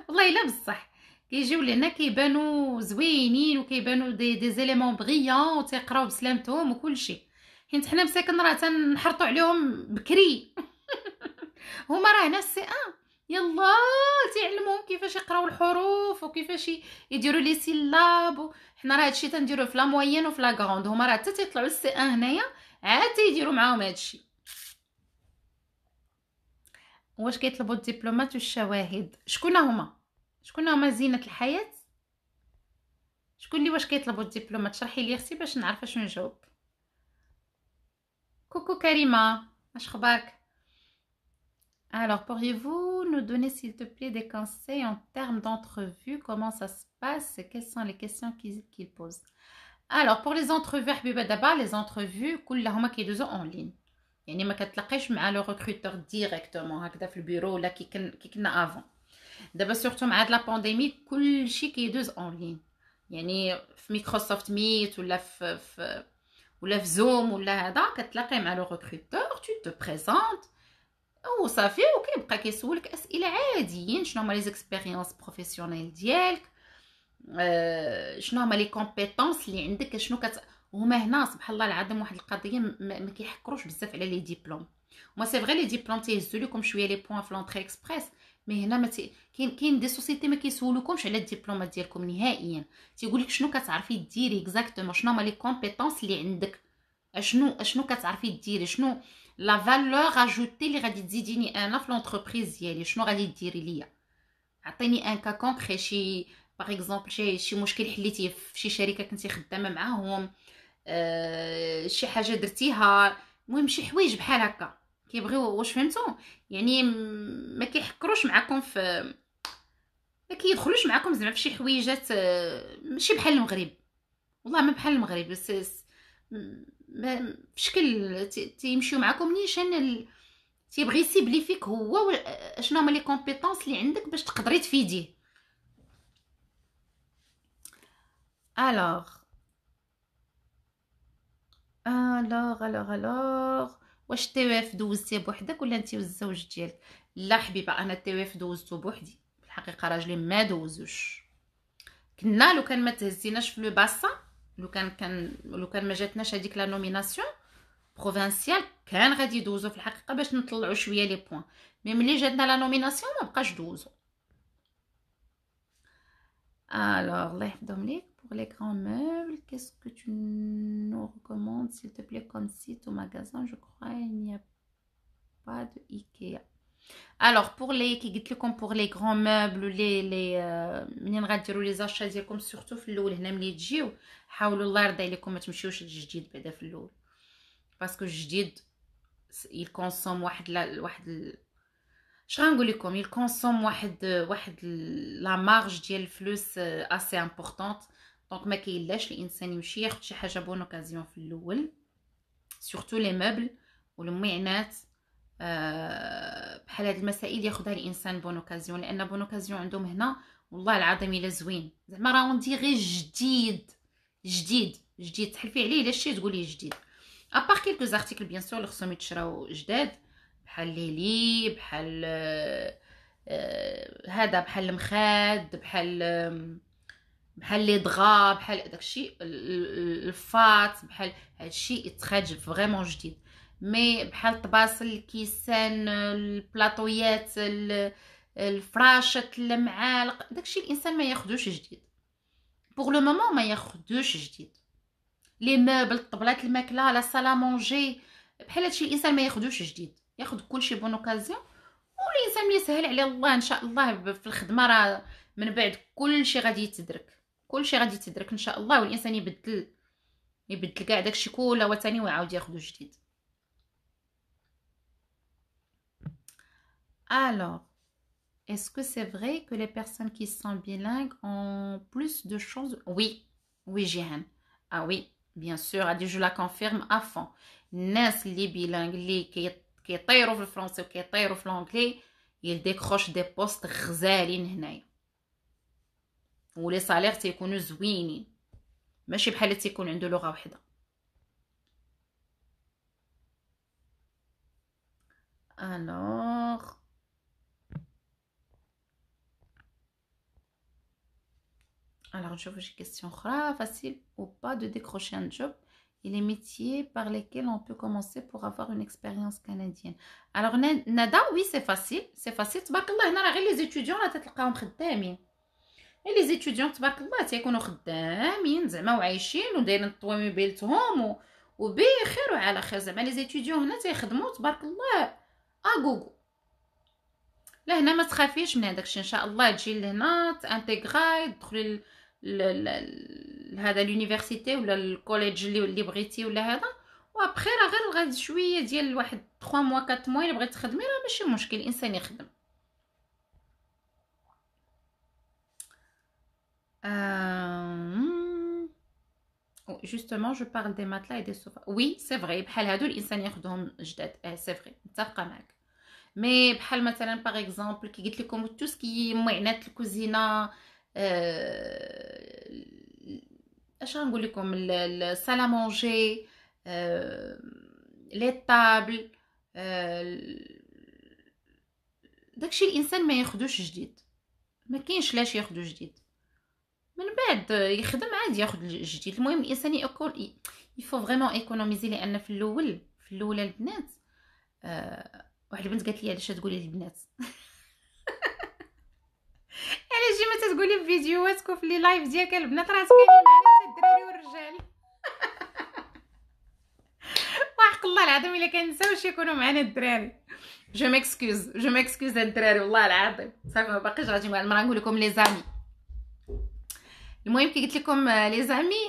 [SPEAKER 1] والله الا بصح كيجيو لهنا كيبانوا زوينين وكيبانوا دي زيليمون بغيون وتيقراو بسلامتهم وكلشي، حيت حنا مساكن راه تنحرطوا عليهم بكري. هما راه ناس سي ان يلا تعلموهم كيفاش يقراو الحروف وكيفاش يديروا لي سيلاب. حنا راه هادشي تنديروه في لا موين وفي لا غروند، هما راه حتى تيطلعوا للسي ان هنايا عاد تيديروا معاهم هادشي. واش كيطلبوا الدبلومات والشواهد؟ شكون هما زينة الحياة؟ شكون اللي واش كيطلبوا الدبلومات؟ شرحي لي اختي باش نعرف شنو نجاوب. كوكو كريمه، اش خبارك؟ Alors, pourriez-vous nous donner, s'il te plaît, des conseils en termes d'entrevue? Comment ça se passe et quelles sont les questions qu'ils posent? Alors, pour les entrevues, حبيبة دابا les entrevues كلهم كيدوزو en ligne. يعني ما كتلاقيش مع لو ريكروتور ديريكتومون هكذا في البيرو ولا كي كنا افون. دابا سورتو مع هاد لا بانديمي كلشي كيدوز اون لين، يعني في مايكروسوفت ميت ولا في زوم ولا هذا كتلاقي مع لو ريكروتور، تو te présentes وصافي وكيبقى كيسولك اسئله عاديين. شنو هما لي زيكسبيريونس بروفيسيونيل ديالك، شنو هما لي كومبيتونس اللي عندك، شنو هما هنا سبحان الله العظيم واحد القضيه ما كيحكروش بزاف على لي ديبلوم. وما سي فغي لي ديبلوم تيهزوا لكم شويه لي بوين في لونطري اكسبريس، مي هنا ما كاين دي سوسيتي ما كيسولوكمش على الدبلومات ديالكم نهائيا. تيقول لك شنو كتعرفي ديري اكزاكتومون، شنو هما لي كومبيتونس اللي عندك، شنو كتعرفي ديري، شنو لا فالور اجوتي اللي غادي تزيديني انا في لونتربريز ديالي، شنو غادي ديري ليا. عطيني ان كا كونكري، شي باغ اكزومبل شي مشكل حليتيه في شي شركه كنتي خدامه معاهم، شي حاجه درتيها، المهم شي حوايج بحال هكا كيبغيو. واش فهمتوا يعني ما كيحكروش معكم ما كيدخلوش معكم زعما في شي حويجات ماشي بحال المغرب. والله ما بحال المغرب، بس في شكل تيمشيو معكم نيشان تيبغي يسيبلي فيك هو شنو هما لي كومبيتونس اللي عندك باش تقدري تفيديه. الوغ واش تي اف دوزتيه بوحدك ولا انت والزوج ديالك؟ لا حبيبه، انا تي اف دوزتو بوحدي في الحقيقه، راجلي ما دوزوش. كنا لو كان ما تهزيناش في لو باسا، لو كان ما جاتناش هذيك لا نوميناسيون بروفانسيال كان غادي يدوزو في الحقيقه باش نطلعوا شويه لي بوين، مي ملي جاتنا لا نوميناسيون ما بقاش دوزو. Alors, الله يحفظهم ليك. Pour les grands meubles, qu'est-ce que tu nous recommandes, s'il te plaît, comme site ou magasin? Je crois il n'y a pas de Ikea. Alors, pour les كي قلت لكم pour les grands meubles منين غديروا لي زاشا ديالكم سورتو في الاول هنا ملي تجيو حاولوا الله يرضي عليكم ما تمشيوش للجديد بعدا في الاول، باسكو الجديد يكونسوم واحد اش غنقول لكم، يكونسوم واحد لا مارج ديال الفلوس اسي امبورطونط. دونك ما كاينلاش الانسان يمشي ياخذ شي حاجه بون اوكازيون في الاول، سورتو لي مeubles والمعينات بحال هاد المسائل ياخذها الانسان بون اوكازيون، لان بون اوكازيون عندهم هنا والله العظيم الا زوين، زعما راه اون ديغي جديد تحلفي عليه الا شتي تقولي جديد. ابار كيلكو زارتيكل بيان سور اللي خصهم يتشراو جداد، بحال ليلي، بحال هذا، بحال المخاد، بحال لي دغا، بحال داكشي الفات، بحال هادشي يتخرج فريمون جديد. مي بحال الطباصل، الكيسان، البلاطويات، الفراشات، المعالق، داكشي الانسان ما ياخدوش جديد بوغ لو مومون، ما ياخدوش جديد. لي موبل، الطبلات، الماكله، لا صالا مونجي، بحال هادشي الانسان ما ياخدوش جديد، ياخد كلشي بون اوكازيون. والانسان اللي يسهل عليه الله ان شاء الله في الخدمه، راه من بعد كلشي غادي يتدرك، كلشي غادي يتدرك ان شاء الله، والانسان يبدل كاع داكشي كله وثاني ويعاود ياخدو جديد. Alors, est-ce que c'est vrai que les personnes qui sont bilingues ont plus de choses? Oui, oui, Jihan. Ah oui, bien sûr, je la confirme à fond. الناس اللي bilingues اللي كيطيروا في الفرنسي وكيطيروا في الانجلي، ils décrochent des postes غزالين هنايا، ولي صالير تيكونوا زوينين، ماشي بحال اللي تيكون عنده لغه وحده. alors Alors, je veux une question. Facile ou pas de décrocher un job et les métiers par lesquels on peut commencer pour avoir une expérience canadienne. Alors, Nada, oui, c'est facile. C'est facile. تبارك الله هنا راه غير les étudiants راه تتلقاهم خدامين. Et les étudiants تبارك الله تيكونوا خدامين زعما وعايشين ودايرين الطوموبيلتهم وبخير وعلى خير. زعما les étudiants هنا تيخدموا تبارك الله اغوغو. لا هنا ما تخافيش من هذاك الشيء، ان شاء الله تجي لهنا تانتيغراي، تدخلي هذا لونيفرسيتي ولا الكوليدج اللي بغيتي ولا هذا، وابخي راه غير غادي شويه ديال واحد 3 موا 4 موا الا بغيتي تخدمي راه ماشي مشكل، الانسان يخدم. justement je parle des matelas et des sofas. oui c'est vrai، بحال هادو الانسان ياخذهم جداد، سي فري، متفقه معك. مي بحال مثلا باغ اكزومبل كي قلت لكم تو سكي معينات الكوزينه، اش غنقول لكم، السالا مونجي، لي طابل، داكشي الانسان ما ياخدوش جديد، ما كاينش لاش ياخدو جديد، من بعد يخدم عادي ياخد الجديد. المهم الانسان يكون يفو فريمون ايكونوميزي، لان في الاول البنات، واحد البنت قالت لي علاش تقولي للبنات علاش ما تقولي في فيديوهاتك وفي لي لايف ديالك البنات راه كاينين معنا حتى الدراري والرجال وحق الله العظيم الا كنساوش يكونوا معنا الدراري، جو ميكسكوز الدراري والله العظيم صافي، ما باقيش غادي مع المراه نقول لكم لي زامي. المهم كي قلت لكم لي زامي،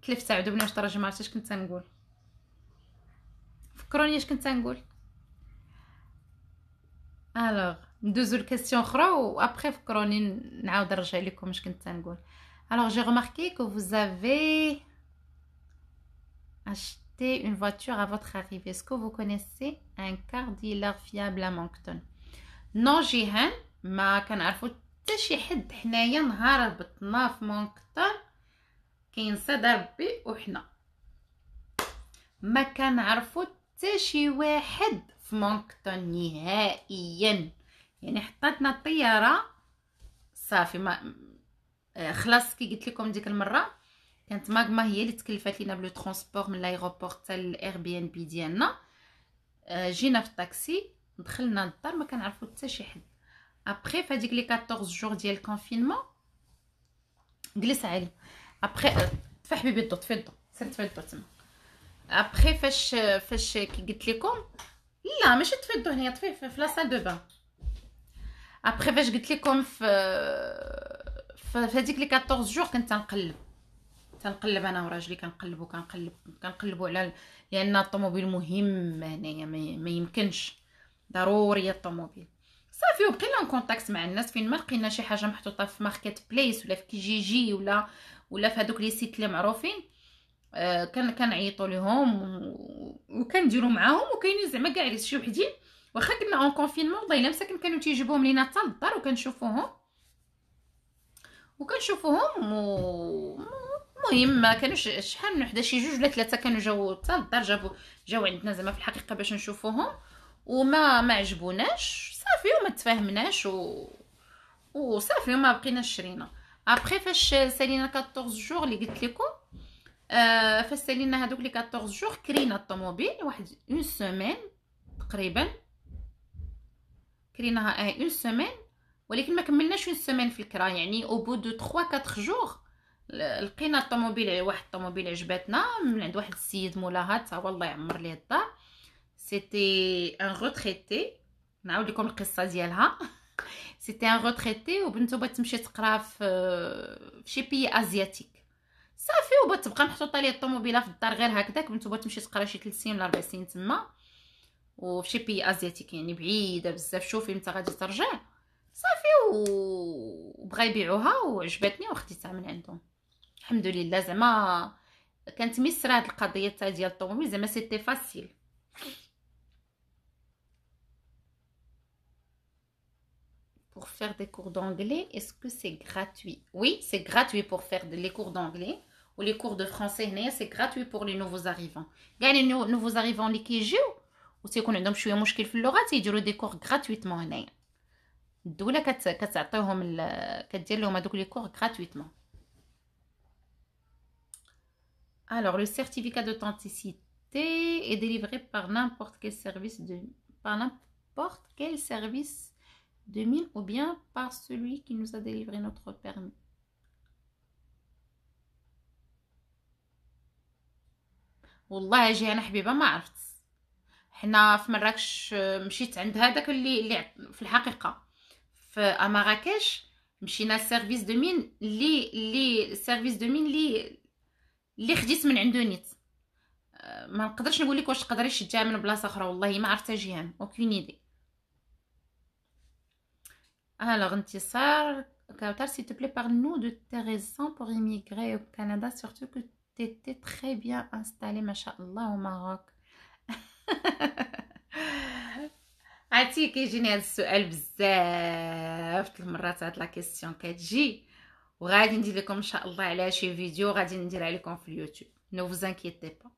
[SPEAKER 1] تلفت عاودوني واش ترجم عرفتي اش كنت تنقول، فكروني اش كنت تنقول. الوغ ندوزو لكاستيون اخرى وابخي فكروني نعاود نرجع لكم اش كنت تنقول. الوغ جي remarqué que vous avez acheté une voiture à votre arrivée. Est-ce que vous connaissez un car dealer fiable à Moncton? نو جيهان، ما كنعرفو حتى شي حد حنايا نهار هبطنا في مونكتون كينصاد ربي وحنا ما كنعرفو حتى شي واحد في مونكتون نهائيا، يعني حطاتنا الطياره صافي ما خلاص. كي قلت لكم ديك المره كانت ماغما هي اللي تكلفات لينا بلو ترونسبور من لايروبور حتى الاير بي ان بي ديالنا، جينا في الطاكسي دخلنا للدار ما كنعرفو حتى شي حد. ابري فهاديك لي 14 جور ديال الكونفينمون جلس عالي، ابري طفي حبيبي الضو، طفي الضو، سير طفي الضو تما. ابري فاش كي قلت لكم لا ماشي طفي الضو هنايا، طفي في لا سال دو بان. ابري فاش قلت لكم في هذيك لي 14 جور كنت تنقلب انا وراجلي، كنقلبوا على، لان الطوموبيل مهم هنايا، ما يمكنش، ضروري الطوموبيل صافي. وبقينا ان كونتاكت مع الناس فين ما لقينا شي حاجه محطوطه في ماركت بليس ولا في كيجيجي ولا في هذوك لي سيت اللي معروفين، كنعيطوا لهم وكنديروا معاهم، وكاينين زعما كاع شي وحدين واخا كنا اون كونفينمون والله الا مساكن كانوا تيجيبوهم لينا حتى للدار وكنشوفوهم المهم ما كانوش شحال من وحده شي جوج ولا ثلاثه كانوا جاو حتى للدار، جاو عندنا زعما في الحقيقه باش نشوفوهم، وما عجبوناش صافي وما تفاهمناش وصافي وما بقيناش شرينا. ابري فاش سالينا 14 جوغ اللي قلت لكم، فاش سالينا هذوك لي 14 جوغ كرينا الطوموبيل واحد اون سيمين تقريبا، كريناها اون سيمين، ولكن ما كملناش اون سيمين في الكرا، يعني او بو دو 3 4 جوغ لقينا الطوموبيل، واحد الطوموبيل عجبتنا من عند واحد السيد مولاها تا والله يعمر ليه الدار. سيتي ان روتريتي، نعاود لكم القصه ديالها. سيتي ان روتريتي وبنتو بغات تمشي تقرا في شي بي ازياتيك صافي، وبغات تبقى محطوطه ليه الطوموبيله في الدار غير هكذاك، بنتو بغات تمشي تقرا شي 3 سنين ولا 4 سنين تما وفي شي بي ازياتيك يعني بعيده بزاف، شوفي متى غادي ترجع صافي، وبغا يبيعوها وعجبتني وخديتها من عندهم الحمد لله. زعما كانت ميسره هاد القضيه تاع ديال الطوموبيل، زعما سيتي فاسيل. Pour faire des cours d'anglais, est-ce que c'est gratuit? Oui, c'est gratuit pour faire les cours d'anglais ou les cours de français. C'est gratuit pour les nouveaux arrivants. Les nouveaux arrivants اللي كيجيو وتيكون عندهم شويه مشكل في اللغه تيديروا دي كور غراتويتمون هنايا. الدوله كتعطيهم كدير لهم هذوك لي كور غراتويتمون. Alors, le certificat d'authenticité est délivré par n'importe quel service de mine ou bien par celui qui nous a délivré notre permis. والله اجي انا حبيبه ما عرفت. حنا في مراكش مشيت عند هذاك اللي في الحقيقه في مراكش مشينا لسيرفيس دو مين اللي سيرفيس دو مين اللي خديت من عنده نيت. ما نقدرش نقول لك واش تقدري تشجعها من بلاصه اخرى، والله ما عرفت جيهان اوكين ايدي. Alors, انتصار Kautar, s'il te plaît, parle-nous de tes raisons pour immigrer au Canada, surtout que tu étais très bien installée, machallah, au Maroc. عرفتي كيجيني هذا السؤال بزاف المرات، هاد لا كيسيون كتجي، وغادي ندير لكم ان شاء الله على شي فيديو غادي ندير عليكم في اليوتيوب. نو فوز انكيتي با،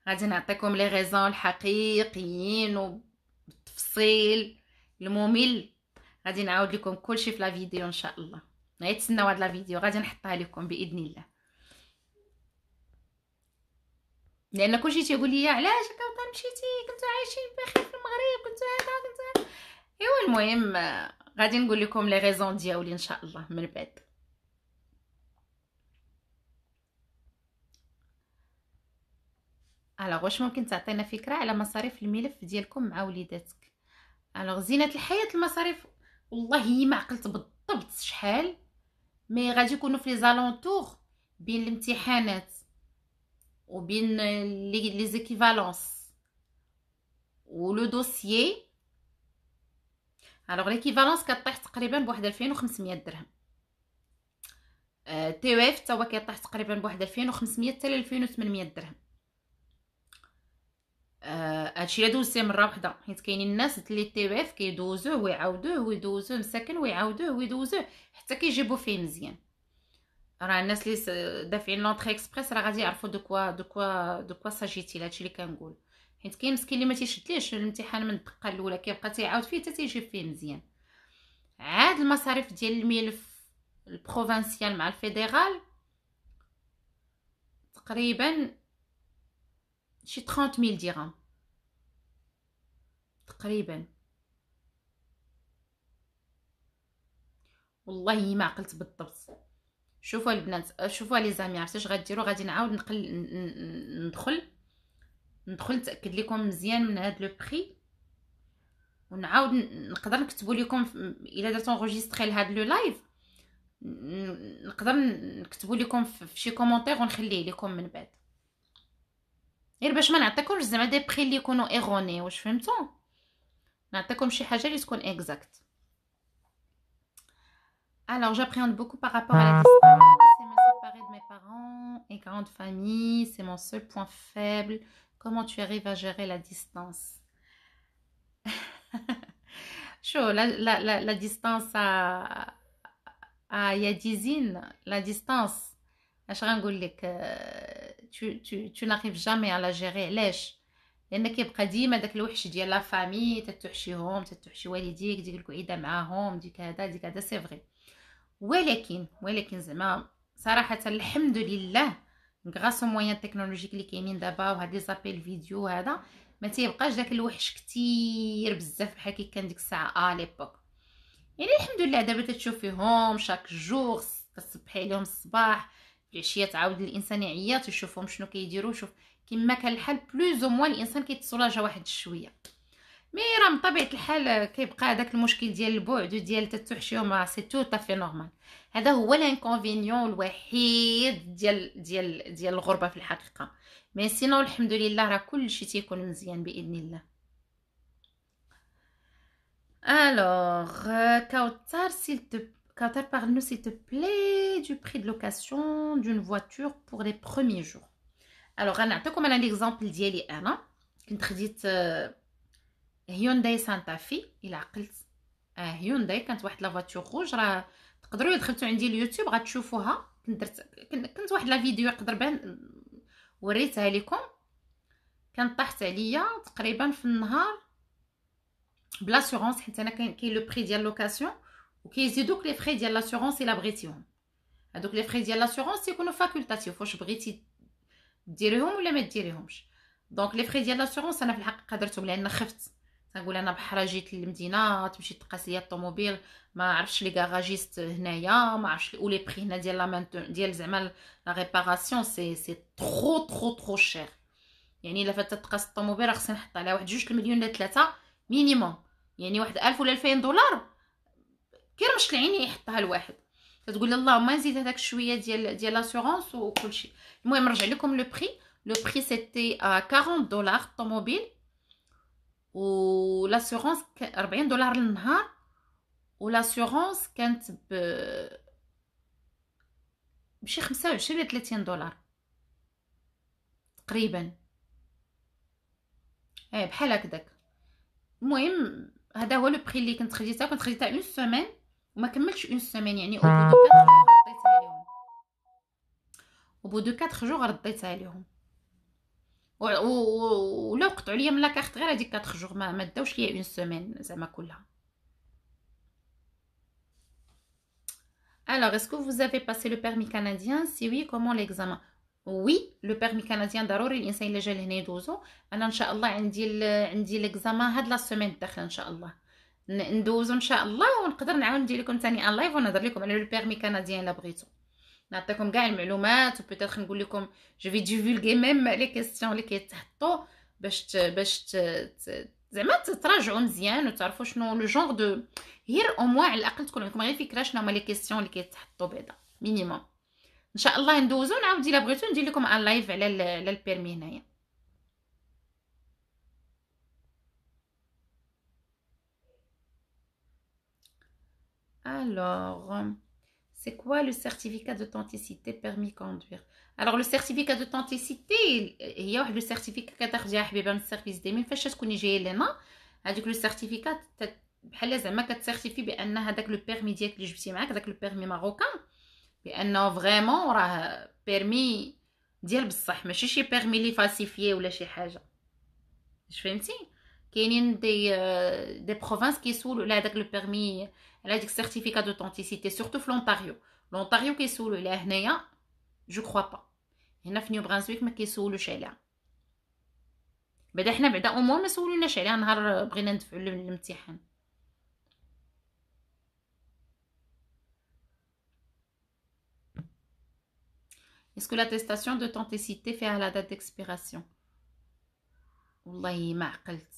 [SPEAKER 1] غادي نعطيكم لي ريزون الحقيقيين وبالتفصيل الممل، غادي نعاود لكم كلشي في لا فيديو ان شاء الله. غير تسناو هاد لا فيديو غادي نحطها لكم باذن الله، لان كلشي تيقول لي علاش كنت مشيتي كنتو عايشين بخير في المغرب كنتو هذا كنتو. ايوا المهم غادي نقول لكم لي ريزون ديالي ان شاء الله من بعد. الوغ واش ممكن تعطينا فكره على مصاريف الملف ديالكم مع وليداتك؟ الوغ زينة الحياه المصاريف والله ما عقلت بالضبط شحال، مي غادي يكونوا في لي زالونتور بين الامتحانات وبين لي زيكيفالونس ولو دوسيي. الوغ ليكيفالونس كطيح تقريبا بواحد 2500 درهم، تي او اف حتى هو كيطيح تقريبا بواحد 2500 حتى ل 2800 درهم. هادشي الا دوزتيه مره واحده، حيت كاينين الناس اللي تي او اف كيدوزوه ويعاودوه ويدوزوه مساكن ويعاودوه ويدوزوه حتى كيجيبوا فيه مزيان. راه الناس اللي دافعين لونطري اكسبريس راه غادي يعرفوا دو كوا ساجيتي هادشي اللي كنقول، حيت كاين مسكين اللي ما تيشدليش الامتحان من الدقه الاولى كيبقى تيعاود فيه حتى تيجيب فيه مزيان. عاد المصاريف ديال الملف البروفانسيال مع الفيدرال تقريبا شي 30000 درهم تقريبا، والله ما عقلت بالضبط. شوفوا البنات، شوفوا لي زامي، عرفتوا اش غديروا؟ غادي نعاود ندخل نتاكد لكم مزيان من هذا لو بري، ونعاود نقدر نكتبوا لكم الا درت انغيستري لهذا لو لايف، نقدر نكتبوا لكم في شي كومونتير ونخليه لكم من بعد، غير باش ما نعطيكمش زعما دي بري اللي يكونوا ايروني، واش فهمتوا؟ نعطيكم شي حاجه اللي تكون اكزاكت. Alors, j'appréhende beaucoup par rapport à la distance. C'est me séparer de mes parents et grande famille. C'est mon seul point faible. Comment tu arrives à gérer la distance? Chaud, la distance à Yadizine, la distance اش غنقول لك، tu n'arrives jamais à la gérer. علاش؟ لان كيبقى ديما داك الوحش ديال لا فامي، تتوحشيهم، تتوحشي والديك، ديك القعيده معاهم، ديك هذا ديك هذا، سي فري. ولكن زعما صراحه الحمد لله، غراس موان تكنولوجيك اللي كاينين دابا وهاد لي زابيل فيديو هذا، ما تيبقاش داك الوحش كتير بزاف بحال كي كان ديك الساعه ليبوك. يعني الحمد لله دابا تتشوفيهم شاك جور، تصبحي لهم الصباح، العشيه تعاود الانسان يعيط يشوفهم شنو كيديروا. شوف كما كان الحال بلوز او موان الانسان كيتسولاجا واحد شويه. مي راه من طبيعه الحال كيبقى هذاك المشكل ديال البعد وديال تتوحشيهم، سي تو طافي نورمال. هذا هو الانكونفينيون الوحيد ديال الغربه في الحقيقه. مي سينو الحمد لله راه كلشي تيكون مزيان باذن الله. Alors, Kautar, parle-nous s'il te plaît du prix de location d'une voiture pour les premiers jours. Alors, نعطيكم انا ليكزامبل ديالي. انا كنت خديت هيونداي سانتا في، الى عقلت. هيونداي كانت واحد لا فواتور روج، راه تقدروا دخلتوا عندي اليوتيوب غتشوفوها. كنت واحد لا فيديو يقدر بان وريتها لكم. كانت طاحت عليا تقريبا في النهار بلاسيغونس، حيت انا كاين لو بري ديال لوكاسيون وكيزيدوك لي فري ديال لاسيغونس الا بغيتيهم. هذوك لي فري ديال لاسيغونس تيكونوا فاكولتاتيف، واش بغيتي ديريهم ولا ما ديريهمش. دونك لي فري ديال لاسيغونس انا في الحقيقه درتهم لان خفت. تنقول انا بحال جيت للمدينه تمشي تقاس ليا الطوموبيل، ما عرفتش لي كاراجيست هنايا، ما عرفتش او لي بري هنا ديال لا مانتون ديال زعما لا ريباراسيون، سي ترو شير. يعني الا فاتت تقاس الطوموبيل راه خصني نحط عليها واحد 2 مليون ل 3 مينيموم، يعني واحد 1000 ولا 2000 دولار كيرمش العين يحطها الواحد. كتقول اللهم نزيد هذاك شويه ديال لاسيغونس وكلشي. المهم نرجع لكم لو بري سيتي 40 دولار الطوموبيل، و لاسيغونس 40 دولار للنهار، و لاسيغونس كانت بشي 25 ولا 30 دولار تقريبا، بحال هكذاك. المهم هذا هو لو بري اللي كنت خديتها اون سيمين وما كملتش اون سيمين، يعني او بو دو 4 جوغ رديتها لهم. ولو قطعوا لي من لاكارت غير هذيك 4 جوغ، ما داوش ليا اون سيمين زعما كلها. Alors, est-ce que vous avez passé le permis canadien? Si oui, comment l'examen? Oui, le permis canadien ضروري الانسان اللي جا لهنا يدوزو. انا ان شاء الله عندي ليكزامان هاد لا سيمين الداخله ان شاء الله ندوزو ان شاء الله، ونقدر نعاود ندير لكم ثاني ان لايف ونهضر لكم على لو بيرمي كنديان الا بغيتو، نعطيكم كاع المعلومات، وبيتيتر نقول لكم جو في ديفولغي ميم لي كيسيون اللي كيتحطوا باش زعما تراجعوا مزيان وتعرفوا شنو لو جونغ دو، غير او موان على الاقل تكون عندكم غير فكره شنو هما لي كيسيون اللي كيتحطوا بعدا مينيموم. ان شاء الله ندوزو نعاود الا بغيتو ندير لكم ان لايف على البيرمي هنايا. Alors, c'est quoi le certificat d'authenticité permis conduire? Alors le certificat d'authenticité هي واحد لو سيرتيفيكا كتاخديها حبيبه من السيرفيس دي، من فاش تكوني جايه لنا هذيك لو سيرتيفيكات بحال زعما كتسيرتيفي بان هذاك لو بيرمي ديالك اللي جبتي معاك، داك لو بيرمي ماروكان، بانه فريمون راه بيرمي ديال بصح، ماشي شي بيرمي لي فالسيفيي ولا شي حاجه. واش فهمتي؟ كاينين دي بروفانس كيسولوا على هذاك لو بيرمي، على هذيك سيرتيفيكا دوطونتيسيتي، سورتو في لونتاريو كيسولوا عليها. هنايا جو كخوا با، هنا في نيو برانسويك ما كيسولوش عليها. بعدا حنا بعدا او موان ما سولوناش عليها نهار بغينا ندفعوا الامتحان. Est-ce que l'attestation d'authenticité fait à la date d'expiration? والله ما عقلت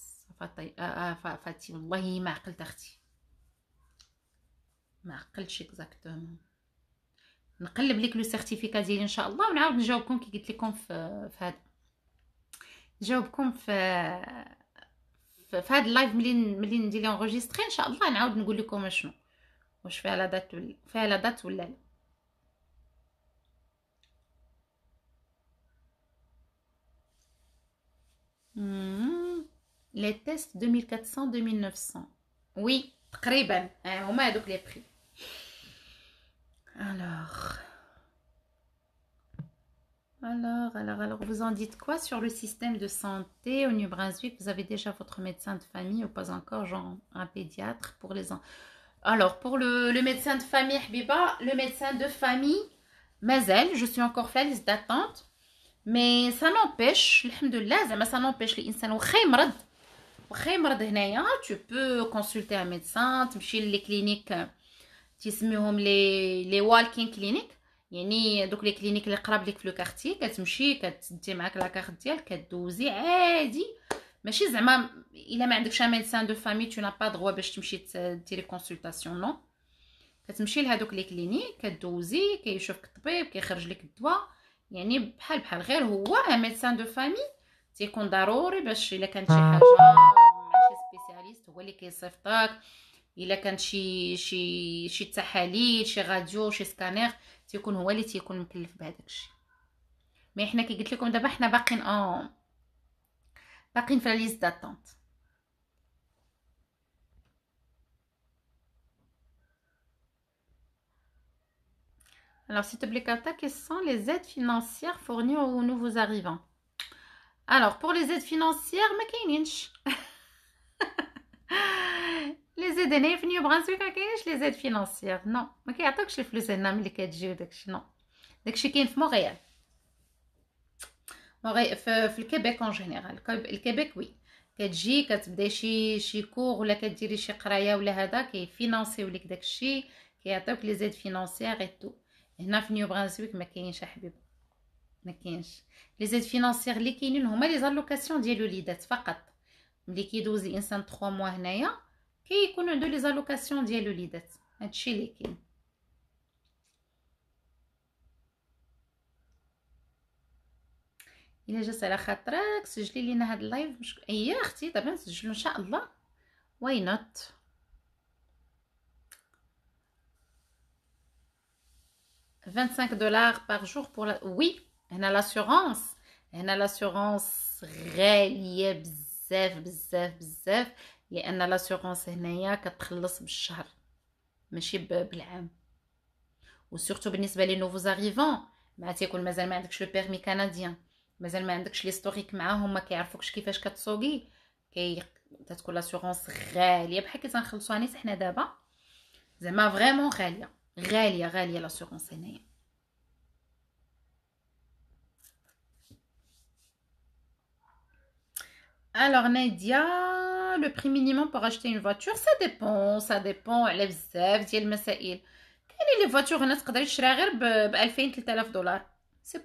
[SPEAKER 1] فاتي، والله ما عقلت اختي، ما عقلتش اكزاكتومون. نقلب لك لو سيرتيفيكا ديالي ان شاء الله ونعاود نجاوبكم كي قلت لكم في هذا، نجاوبكم في هذا اللايف ملي ندير لي انغوجيستري ان شاء الله، نعاود نقول لكم شنو واش فيها لا دات ولا لا. لي تيست 2400 2900 وي تقريبا هما هذوك لي بري. الوغ Alors, vous en dites quoi sur le système de santé au New Brunswick? Vous avez déjà votre médecin de famille ou pas encore, genre un pédiatre pour les enfants? Alors, pour le médecin de famille, Habiba, le médecin de famille, Mazel, je suis encore sur la liste d'attente. Mais ça n'empêche, alhamdoulilah, ça n'empêche les gens وخا يمرض هنايا tu peux consulter un médecin تمشي les cliniques تسميهم les walking clinic يعني دوك لي كلينيك اللي قراب لك في لو كارتي كتمشي كتدي معاك لا كارت ديالك كدوزي عادي ماشي زعما الا ما عندكش ان ميدسان دو فامي tu n'as pas droit باش تمشي ديري كونسلطاسيون نو كتمشي لهادوك لي كلينيك كدوزي كيشوفك الطبيب كيخرج لك الدواء يعني بحال غير هو ان ميدسان دو فامي تيكون ضروري باش الا كانت شي حاجه مع شي سبيسياليست هو اللي كيصيفطك الا كانت شي تحاليل شي راديو شي سكانير تيكون هو اللي تيكون مكلف بهذاك الشيء مي حنا كي قلت لكم دابا حنا باقيين في لا ليست داتونت. Alors, s'il te plaît, Kata, quelles sont les aides financières fournies aux nouveaux arrivants? Alors, pour les aides financières, ما كاينينش. Les aides هنايا في نيو برانسويك ما كاينينش les aides financières. Non, ما كيعطيوكش الفلوس هنا ملي كتجي وداكشي نو. داكشي كاين في مونريال. في الكيبيك اون جينيرال. الكيبيك وي. كتجي كتبداي شي كور ولا كديري شي قرايه ولا هذا كيفينانسيو لك داكشي كيعطيوك لي زيد فينانسيير اي تو. هنا في نيو برانسويك ما كاينش حبيب ما كاينش لي زيد فينانسيير اللي كاينين هما لي زالوكاسيون ديال الوليدات فقط ملي كيدوز الانسان 3 موا هنايا كيكون عنده لي زالوكاسيون ديال الوليدات هادشي اللي كاين. الا جات على خاطرك سجلي لينا هاد اللايف مش اي اختي دابا نسجلو ان شاء الله واي نوت. $25 par jour pour la oui هنا لاسيورونس هنا لاسيورونس غاليه بزاف لان لاسيورونس هنايا كتخلص بالشهر ماشي بالعام وسورتو بالنسبه لي نوفوز اريفون ما تيكون مازال ما عندكش لو بيرمي كنديان مازال ما عندكش ليستوريك معاهم ما كيعرفوكش كيفاش كتسوقي تتكون لاسيورونس غاليه بحال كي تنخلصوها نيت حنا دابا زعما فريمون غاليه لاسيورونس هنايا. Alors Nadia, le prix minimum pour acheter une voiture, ça dépend على بزاف ديال المسائل. كاينين لي فواتور هنا تقدري تشريها غير ب 2000 $3000 سي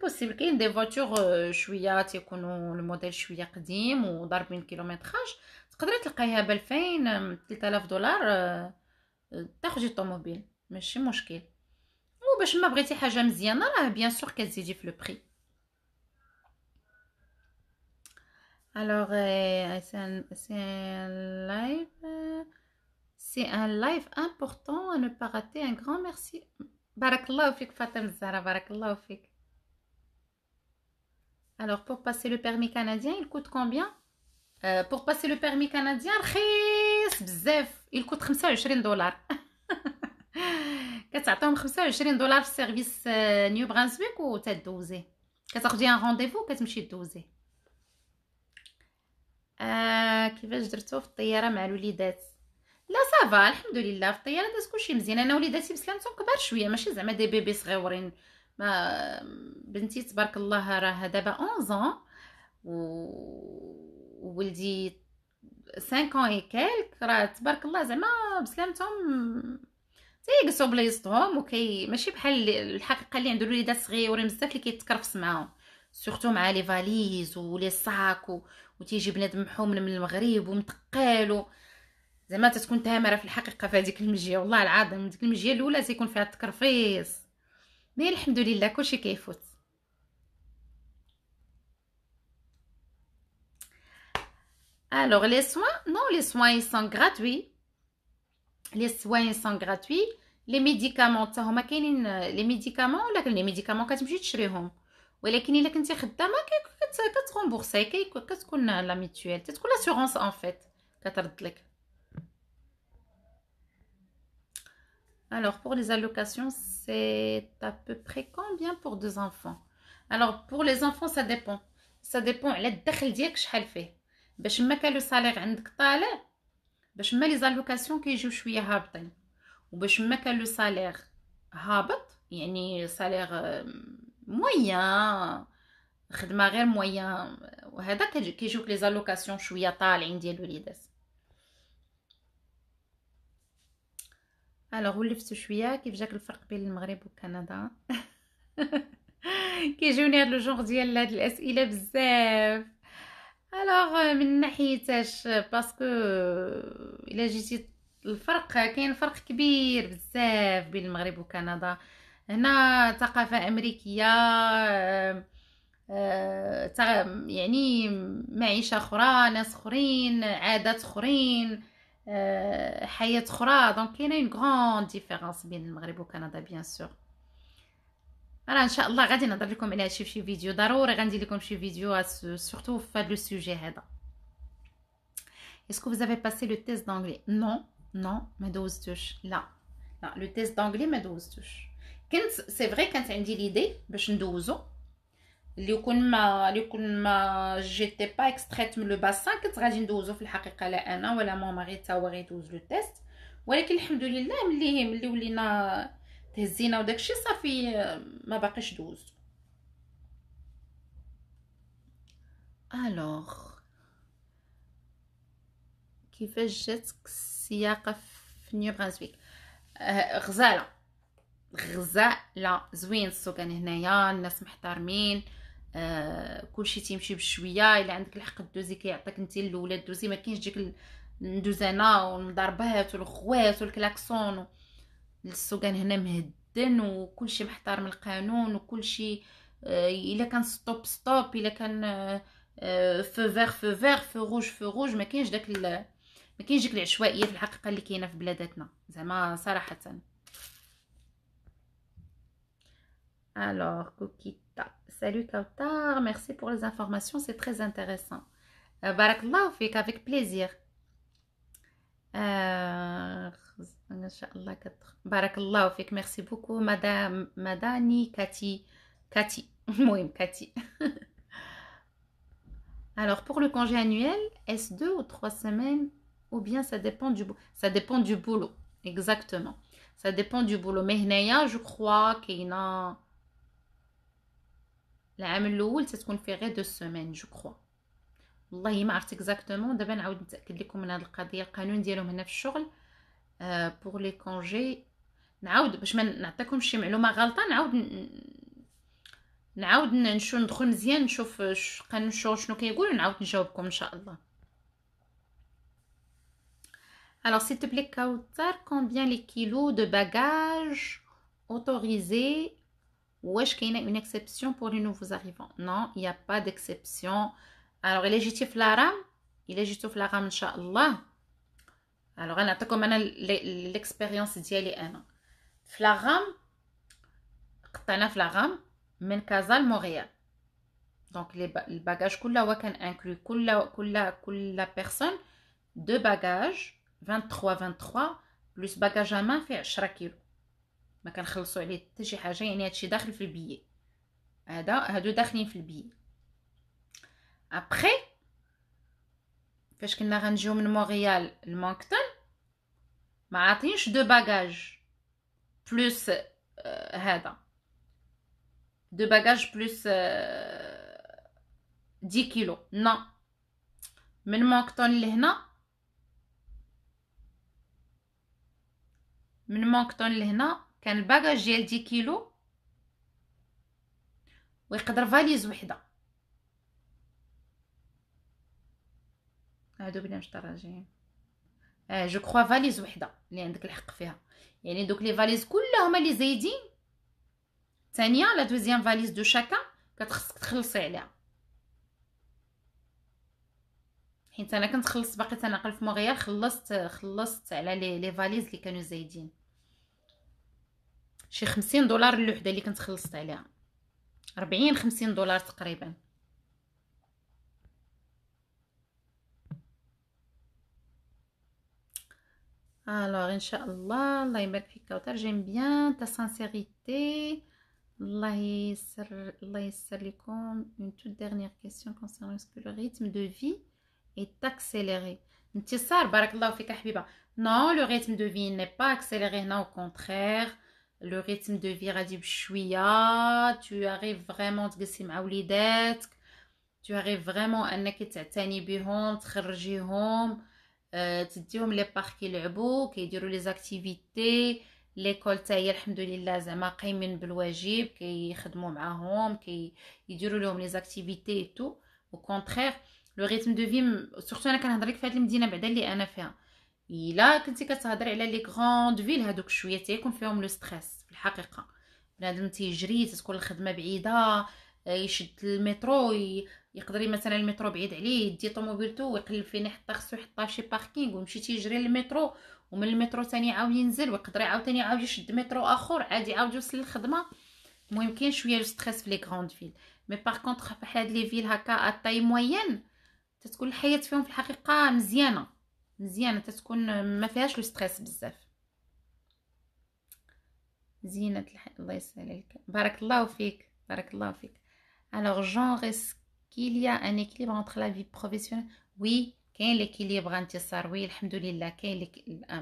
[SPEAKER 1] بوسيبل كاين دي فواتور شويه تيكونوا الموديل شويه قديم وضاربين كيلومتراج تقدري تلقايها ب 2000 $3000 تاخدي طوموبيل ماشي مشكل وباش ما بغيتي حاجه مزيانه راه بيان سور كتزيدي في لو بري. Alors, c'est un live important à ne pas rater. Un grand merci. Barakallahu fik Fatem Zara, barakallahu fik. Alors, pour passer le permis canadien, il coûte combien? Pour passer le permis canadien, رخيص بزاف. Il coûte $25. كتعطيهم $25 في سيرفيس نيو برانسويك وتدوزي كتاخدي ان رونديفو كتمشي دوزي. كيفاش درتو في الطياره مع الوليدات؟ لا صافا الحمد لله في الطياره داز كلشي مزيان. انا وليداتي بسلامتهم كبار شويه ماشي زعما دي بيبي صغيورين ما بنتي تبارك الله راه دابا 11 وولدي 5 اي كالك راه تبارك الله زعما بسلامتهم تيجلسوا بلايصتهم ماشي بحال الحقيقه اللي عنده الوليدات صغيورين بزاف اللي كيتكرفس معاهم سورتو مع لي فاليز ولي صاك وتيجي بنادم محومن من المغرب ومتقال زعما تتكون تامره في الحقيقه في هذيك المجيه والله العظيم ديك المجيه الاولى تيكون فيها التكرفيس مي الحمد لله كلشي كيفوت. Alors les soins non les soins ils sont gratuits les médicaments حتى هما كاينين لي ميديكامون ولكن لي ميديكامون كتمشي تشريهم ولكن الا كنتي خدامه كتغومبورسي كتكون لا ميتويل تتكون لاسيورونس ان فيت كترد لك. Alors, pour les allocations, c'est à peu près combien pour deux enfants? Alors, pour les enfants, ça dépend. Ça dépend على الدخل ديالك شحال فيه. باش ما كان لو سالير عندك طالع، باش ما لي زالوكاسيون كيجيو شويه هابطين، وباش ما كان لو سالير هابط، يعني سالير مويان، خدمه غير مويان، وهذا كيجيوك لي زالوكاسيون شويه طالعين ديال الوليدات. الوغ ولفتو شويه كيف جاك الفرق بين المغرب وكندا؟ كيجوني هاد لو جونغ ديال هاد الاسئله بزاف. الوغ من ناحيتاش باسكو الا جيتي الفرق، كاين فرق كبير بزاف بين المغرب وكندا. هنا ثقافه امريكيه، يعني معيشه اخرى، ناس اخرين، عادات اخرين، حياه اخرى. دونك كاينه اون غراند ديفيرونس بين المغرب وكندا بيان سور. انا ان شاء الله غادي نهضر لكم على شي فيديو، ضروري غندير لكم شي فيديو سورتو في هذا لو سوجي هذا. اسكو vous avez passé le test d'anglais؟ non ما دوزتوش. لا لو تيست d'anglais ما دوزتوش. كنت سي فري كانت عندي ليدي باش ندوزو، اللي يكون ما جيتي با اكستريت من لو باسان كنت غادي ندوزو في الحقيقه، لا انا ولا ماما غير تا هو غيدوز لو تيست. ولكن الحمد لله ملي ولينا تهزينا وداكشي صافي ما باقيش دوزت. الوغ كيفاش جاتك السياقه في نيو برانسويك؟ غزاله زوين السوكان هنايا، الناس محترمين، كلشي تيمشي بشويه. الا عندك الحق دوزي كيعطيك انت الاولاد دوزي، ما كاينش ديك ندوز انا والمضاربات والخوات والكلاكسون. السوكان هنا مهدن وكلشي محترم القانون وكلشي. الا كان ستوب ستوب، الا كان فو فيغ فو فيغ، فو روج فو روج، ما كاينش داك العشوائيه في الحقيقه اللي كاينه في بلاداتنا زعما صراحه. Alors, Kokita. Salut Kautar, merci pour les informations, c'est très intéressant. Barakallahu fik, avec plaisir. Barakallahu fik, merci beaucoup, Madani Kati. Oui, Kati. Alors, pour le congé annuel, est-ce 2 ou 3 semaines ou bien ça dépend du boulot? Exactement. Ça dépend du boulot. Mais هنايا, je crois qu'il y a العام الاول تتكون فيه غير 2 سيمين جو كرو. والله ما عرفت اكزاكتومون، دابا نعاود نتاكد لكم من هذه القضيه، القانون ديالهم هنا في الشغل. بور لي كونجي نعاود باش ما نعطيكمش شي معلومه غلطه، نعاود ندخل مزيان نشوف قانون الشغل شنو كيقول ونعاود نجاوبكم ان شاء الله. Alors s'il te plaît Kautar, combien les kilos de bagages autorisés? Wesh qu'il y a une exception pour les nouveaux arrivants? Non, il n'y a pas d'exception. Alors, il est légitime l'Aram? Il est légitime l'Aram, Inch'Allah. Alors, on a comme l'expérience ديالي أنا. Flaram, قطعنا Flaram من كازا لمونريال. Donc, le bagage كله كان inclus. كل personne 2 bagages 23 plus bagage à main fait 10 كيلو. ما كنخلصوا عليه حتى شي حاجه، يعني هادشي داخل في البيي، هادو داخلين في البيي. ابري فاش كنا غنجيو من مونريال لمونكتون ما عاطينش 2 باجاج بلس هذا 2 باجاج بلس 10 كيلو. نو، من مونكتون لهنا، من مونكتون لهنا كان الباجاج ديال 10 كيلو ويقدر فاليز وحده. هادو بلا مش تراجعين. جو كخوا فاليز وحده اللي عندك الحق فيها، يعني دوك لي فاليز كلهم اللي زايدين ثانيه لا دوزيام فاليز دو شاكا كتخصك تخلصي عليها. حيت انا كنت خلصت باقي تناقل في مونريال، خلصت على لي فاليز اللي كانوا زايدين، شي $50 الوحده اللي كنت خلصت عليها، 40-50 دولار تقريبا. Alors, Inch'Allah, Allah يبارك فيك كوثر. J'aime bien ta sincérité. Allah يسر لكم. Une toute dernière question concernant ce que le rythme de vie est accéléré. انتصار بارك الله فيك حبيبة. Non, le rythme de vie n'est pas accéléré, non, au contraire. Le rythme de vie غادي بشوية. Tu arrives vraiment تجلسي مع وليداتك. Tu arrives vraiment انك تعتني بهم تخرجيهم. تديهم لي بارك يلعبوا كيديروا لي زاكتيفيتي. ليكول حتى هي الحمد لله زعما قايمين بالواجب كيخدموا معاهم كيديروا لهم لي زاكتيفيتي تو. او كونترير لو ريتم دو في سورتو انا كنهضر لك في هذه المدينه بعدا اللي انا فيها. الا كنتي كتهضري على لي غراند فيل هذوك شويه تيكون فيهم لو ستريس في الحقيقه. بنادم تيجري تكون الخدمه بعيده يشد المترو يقدر مثلا المترو بعيد عليه يدي طوموبيلتو ويقلب فين يحطها خصو يحطها فشي باركينغ ويمشي تيجري للمترو ومن المترو ثاني عاود ينزل ويقدر عاوتاني عاود يشد مترو اخر عاد يعاود يوصل للخدمه. المهم كاين شويه لو ستريس في لي غراند فيل. مي باغ كونطخ بحال هاد لي فيل هكا اتاي موين تتكون الحياه فيهم في الحقيقه مزيانه مزيانه تتكون ما فيهاش لو ستريس بزاف. زينة الله يسهلك بارك الله فيك بارك الله فيك. Alors genre est-ce qu'il y a un équilibre entre la vie professionnelle? Oui, كاين l'équilibre انتصار. oui الحمد لله كاين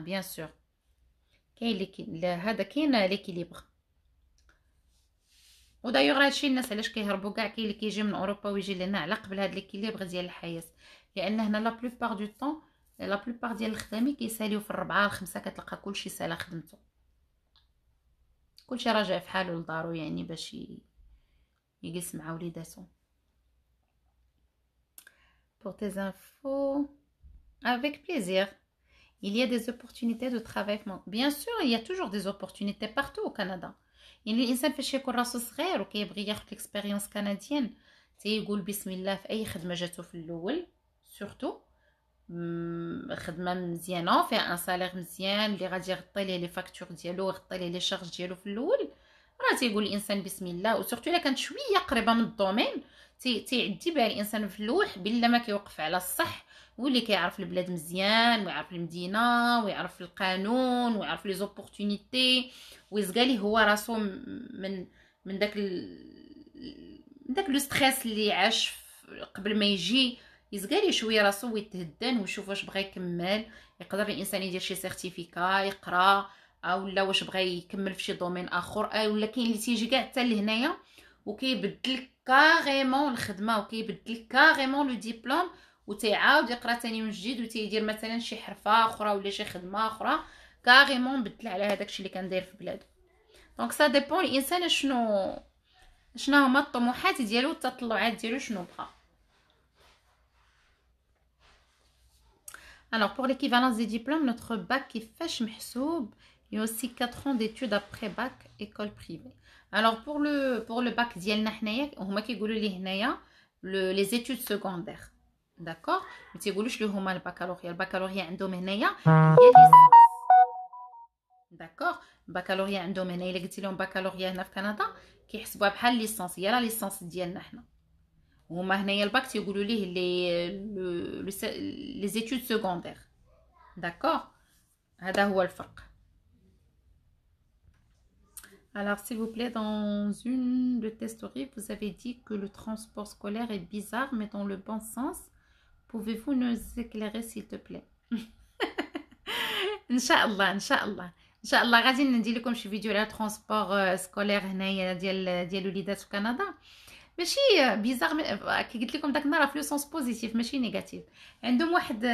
[SPEAKER 1] bien sûr كاين هذا كاين l'équilibre. ودايوغ هادشي الناس علاش كيهربوا كاع كاين اللي كيجي من اوروبا ويجي لهنا على قبل هاد ليكيليبر ديال الحياه. لان هنا لا بلوبار دو طون لا بلوبار ديال الخدامي كيساليو في 4 5 كتلقى كلشي سالا خدمته كلشي راجع في حاله لدارو يعني باش يجلس مع وليداتو. Pour tes infos, avec plaisir. Il y a des opportunités de travail. Bien sûr, il y a toujours des opportunités partout au Canada. يعني الانسان فاش يكون راسو صغير وكيبغي ياخذ الاكسبيريونس كنديان تيقول بسم الله في اي خدمه جاتو في الاول سورتو خدمه مزيانه فيها ان سالير مزيان اللي غادي يغطي ليه لي فاكتور ديالو ويغطي ليه لي شارج ديالو في الاول راه تيقول الانسان بسم الله. وسورتو الا كانت شويه قريبه من الدومين تيعدي بها الانسان في اللوح بلا ما كيوقف على الصح واللي كيعرف البلاد مزيان ويعرف المدينه ويعرف القانون ويعرف لي زوبورتونيتي ويزقالي هو راسو من داك لو ستريس اللي عاش قبل ما يجي يزقالي شويه راسو ويتهدن ويشوف واش بغى يكمل. يقدر الانسان يدير شي سيرتيفيكا يقرا او لا واش بغى يكمل في شي دومين اخر ولا كاين اللي تيجي كاع حتى لهنايا وكيبدل كاريمون الخدمه وكيبدل كاريمون لو ديبلوم وتيعاود يقرا تاني من جديد وتيدير مثلا شي حرفه اخرى ولا شي خدمه اخرى كاريمون بدل على هذاك الشيء اللي كان داير في بلادو. دونك سا ديبون الانسان شنو هما الطموحات ديالو والتطلعات ديالو شنو بغا. Alors pour l'équivalence des diplômes notre bac كيفاش محسوب. Il y a aussi 4 ans d'études après bac école privée. Alors pour le bac ديالنا حنايا هما كيقولوا لي هنايا les études secondaires. داكور ما تيقولوش لي هما البكالوريا عندهم هنايا هي ليسانس. داكور البكالوريا عندهم هنا الا قلتي لهم بكالوريا هنا في كندا كيحسبوها بحال ليسانس هي لا ليسانس ديالنا حنا. وهما هنايا الباك تيقولوا ليه لي زيتود سكوندير. داكور هذا هو الفرق. Alors s'il vous plaît dans une de tes stories vous avez dit que le transport scolaire est bizarre mais dans le bon sens. Pouvez-vous nous éclairer s'il te plaît. ان شاء الله ان شاء الله ان شاء الله غادي ندير لكم شي فيديو على ترونسبور سكولير هنايا ديال وليدات في كندا. ماشي بيزار كي قلت لكم داك النهار في لو سونس بوزيتيف ماشي نيجاتيف. عندهم واحد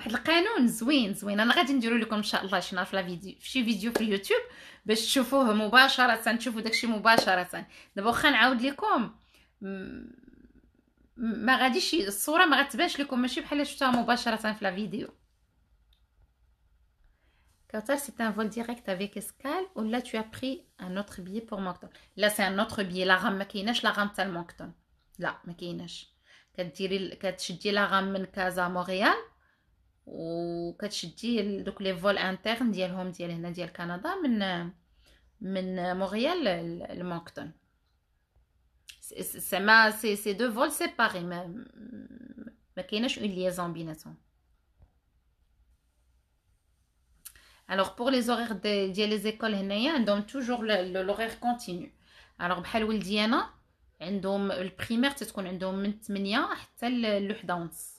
[SPEAKER 1] القانون زوين انا غادي نديرو لكم ان شاء الله شي نهار في لا فيديو في شي فيديو في اليوتيوب باش تشوفوه مباشره تشوفوا داكشي مباشره. دابا واخا نعاود لكم ما غاديش الصوره ما غتبانش لكم ماشي بحال شفتها مباشره في لا فيديو. Qatar, c'est un vol direct avec escale ou là tu as pris un autre billet pour Moncton. Là c'est un autre billet. La rame ما كايناش لا رام تاع المونكتون. لا ما كايناش. كتشدي لا رام من كازا مونريال وكتشدي دوك لي فول انترن ديالهم ديال هنا ديال كندا من مونريال لمونكتون. سي دو فول سيباري ما كايناش اون ليزون بيناتهم. Alors pour les horaires ديال les écoles هنايا عندهم toujours l'horaire continu. Alors بحال ولدي انا عندهم البريمير تتكون عندهم من 8 حتى ل 1 ونص.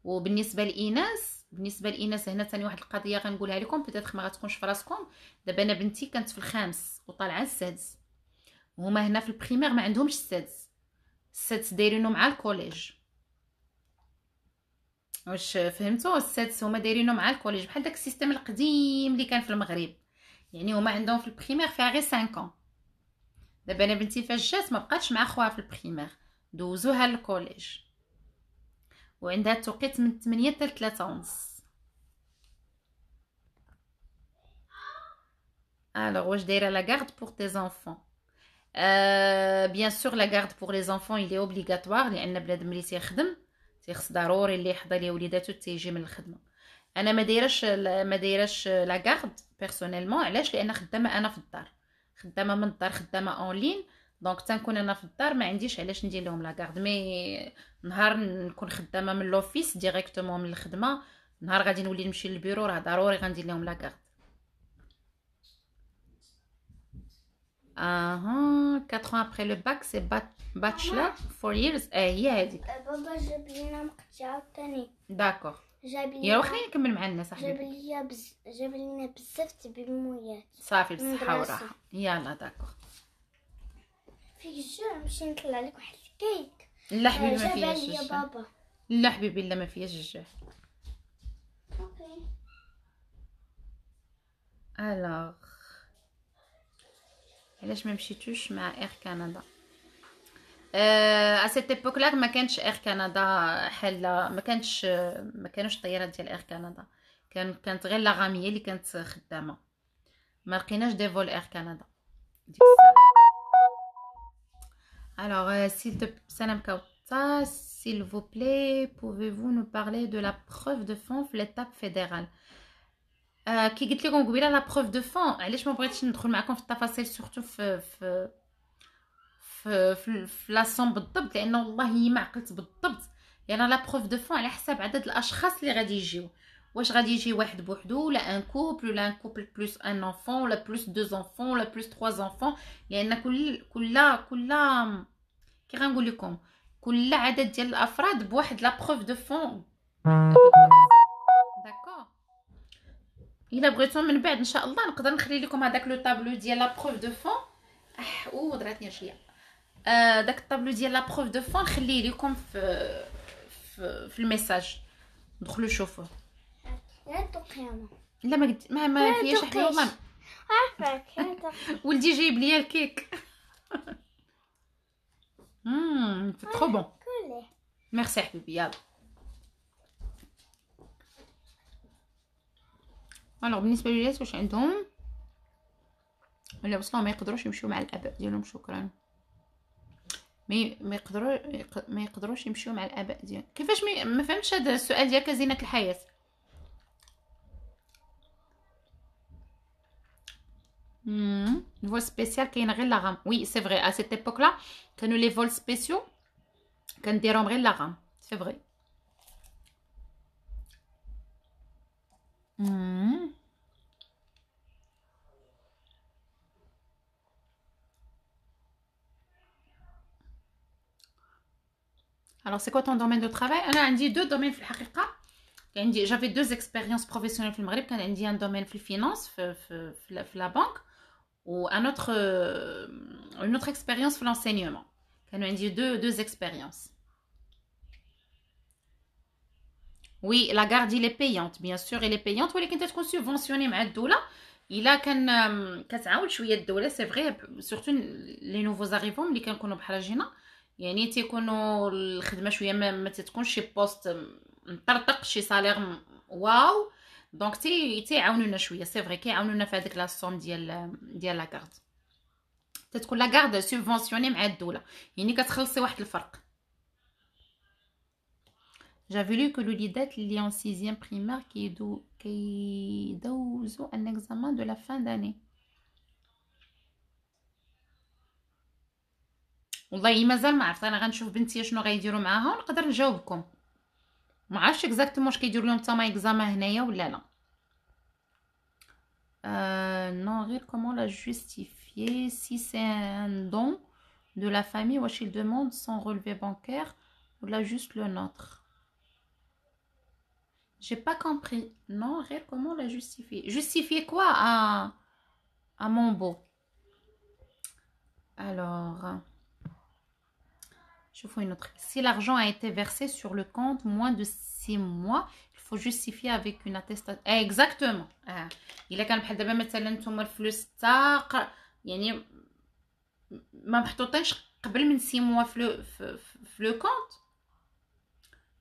[SPEAKER 1] وبالنسبه للاناث هنا ثاني واحد القضيه غنقولها لكم بيتيت ما غتكونش في راسكم. دابا انا بنتي كانت في الخامس وطالعه السادس، وهما هنا في البريمير ما عندهمش السادس دايرينه مع الكوليج. واش فهمتوا؟ السادس هما دايرينه مع الكوليج بحال داك السيستم القديم اللي كان في المغرب. يعني هما عندهم في البريمير فيها غير 5 ans. دابا انا بنتي فاش جات ما بقاتش مع خوها في البريمير، دوزوها للكوليج، وعندها التوقيت من 8 حتى 3 ونص. Alors واش دايره لا garde pour tes enfants؟ bien sûr la garde pour les enfants il est obligatoire، لان بنادم اللي تيخدم تيخص ضروري اللي يحضر ليه وليداتو تيجي من الخدمه. انا ما دايراش لا غارد بيرسونيلمون. علاش؟ لان خدامه انا في الدار، خدامه من الدار، خدامه اونلاين. دونك تنكون انا في الدار ما عنديش علاش ندير لهم لا غارد. مي نهار نكون خدامه من لوفيس ديريكتومون من الخدمه، نهار غادي نولي نمشي للبيرو راه ضروري غندير لهم لا غارد. 4 ans après le bac c'est bachelor 4 years. هي هذيك.
[SPEAKER 2] بابا جاب لينا مقتي عاوتاني.
[SPEAKER 1] داكور.
[SPEAKER 2] جاب لي
[SPEAKER 1] يا واخا نكمل مع الناس
[SPEAKER 2] جاب لي جاب لينا بزاف تبيمويات.
[SPEAKER 1] صافي بالصحه والراحه. يلا داكور.
[SPEAKER 2] فيك الجوع نمشي نطلع لك واحد الكيك.
[SPEAKER 1] لا حبيبي ما فيهاش
[SPEAKER 2] الجوع. يا بابا.
[SPEAKER 1] لا حبيبي لا ما فيهاش الجوع.
[SPEAKER 2] اوكي.
[SPEAKER 1] الوغ علاش ما مشيتوش مع اير كندا؟ سيت ايبوك لا ما كانش اير كندا حله، ما كانوش طيارات ديال اير كندا، كانت غير لاغاميه اللي كانت خدامه. ما لقيناش دي فول اير كندا ديك الساعه. الوغ سلام كاوطا s'il vous plaît pouvez-vous nous parler de la preuve de fond في l'étape fédérale؟ كي قلت لكم قبيله لا بروف دو فون، علاش ما بغيتش ندخل معكم في التفاصيل سورتو في لاسون بالضبط، لانه والله ما عقلت بالضبط. يعني لا بروف دو فون على حساب عدد الاشخاص اللي غادي يجيو، واش غادي يجي واحد بوحدو ولا ان كوبل ولا ان كوبل بلس ان انفون ولا بلس دو انفون ولا بلس 3 انفون. لان كل كي غنقول لكم كل عدد ديال الافراد بواحد لا بروف دو فون. داكور. الا بغيتو من بعد ان شاء الله نقدر نخلي لكم هذاك لو طابلو ديال لا بروف دو فون. ضراتني شويه. داك الطابلو ديال لا بروف دو فون نخليه لكم في الميساج، دخلوا شوفوه.
[SPEAKER 2] لا تقيمه.
[SPEAKER 1] لا ما فيهاش حلوه والله.
[SPEAKER 2] عافاك.
[SPEAKER 1] ولدي جايب ليا الكيك. ترو بون.
[SPEAKER 2] كلي.
[SPEAKER 1] ميرسي حبيبي. يلا الوغ بالنسبه للولاد واش عندهم ولا وصلوا ما يقدروش يمشيو مع الاباء ديالهم؟ شكرا. ما يقدروش يمشيو مع الاباء ديالهم كيفاش؟ ما فهمتش هذا السؤال ديالك زينة الحياه. فول سبيسيال كاين غير لاغام. وي سي فري ا سيت ايبوك لا كانوا لي فول سبيسيو كنديرهم غير لاغام. سي فري. Alors c'est quoi ton domaine de travail؟ انا عندي دو دومين في الحقيقه. عندي جافي دو اكسبيريونس بروفيسيونيل في المغرب. كان عندي ان دومين في الفينانس في لا بانك، و ان اوتر اون اوتر اكسبيريونس في لانسينيومون. كانوا عندي دو اكسبيريونس. وي لا غارد لي بيانت بيان سور لي بيانت، ولكن تكون سوبفونسيوني مع الدوله. الا كان كتعاون شويه الدوله سي فري سورتو لي نوفو زاريفون ملي كنكونوا بحال جينا، يعني تيكونوا الخدمه شويه ما تتكونش شي بوست مطرطق شي صالير واو. دونك تيعاونونا شويه. سي فري كيعاونونا في هذيك لا سوم ديال لا كارد. تتكون لا كارد سوبفونسيوني مع الدوله، يعني كتخلصي واحد الفرق. J'avais lu que l'olidette اللي en 6e primaire كيدوزو un examen de la fin d'année. والله مازال ما عرفت. انا غنشوف بنتي شنو غيديروا معاها ونقدر نجاوبكم. ما عرفتش اكزاكتومون واش كيديروا لهم تما اكزامان هنايا ولا لا. Non, rire, comment la justifier? Si c'est un don de la famille, wesh, il demande son relevé bancaire ou là juste le nôtre. J'ai pas compris. Non, rire, comment la justifier? Justifier quoi à mon beau? Alors, je fais une autre. Si l'argent a été versé sur le compte moins de 6 mois, il faut justifier avec une attestation. Exactement. إلا كان بحال دابا مثلا نتوما الفلوس يعني ما محطوطينش قبل من 6 mois في لو كونت.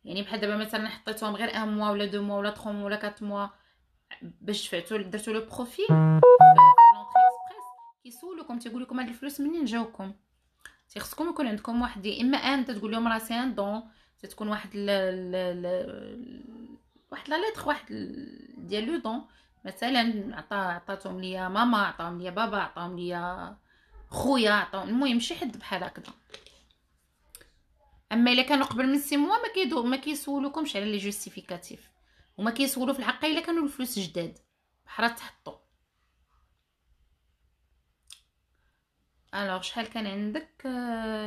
[SPEAKER 1] يعني بحال دابا مثلا حطيتهم غير 1 mois ولا 2 mois ولا 3 mois ولا 4 mois باش دفعتو درتو لو بروفيل في لونطري اكسبريس كيسولوكم تيقول لكم هاد الفلوس منين جاوكم. خصكم يكون عندكم واحد يا اما تتقول لهم راه سي ان دون تتكون واحد واحد لا ليتر واحد ديال لو دون مثلا عطاتهم ليا ماما عطاهم ليا بابا عطاهم ليا خويا عطاهم المهم شي حد بحال هكذا. اما الا كانوا قبل من 6 موا ما كيسولوكمش على لي جوستيفيكاتيف وما كيسولوا في الحق الا كانوا الفلوس جداد بحال تحطوا. Alors, شحال كان عندك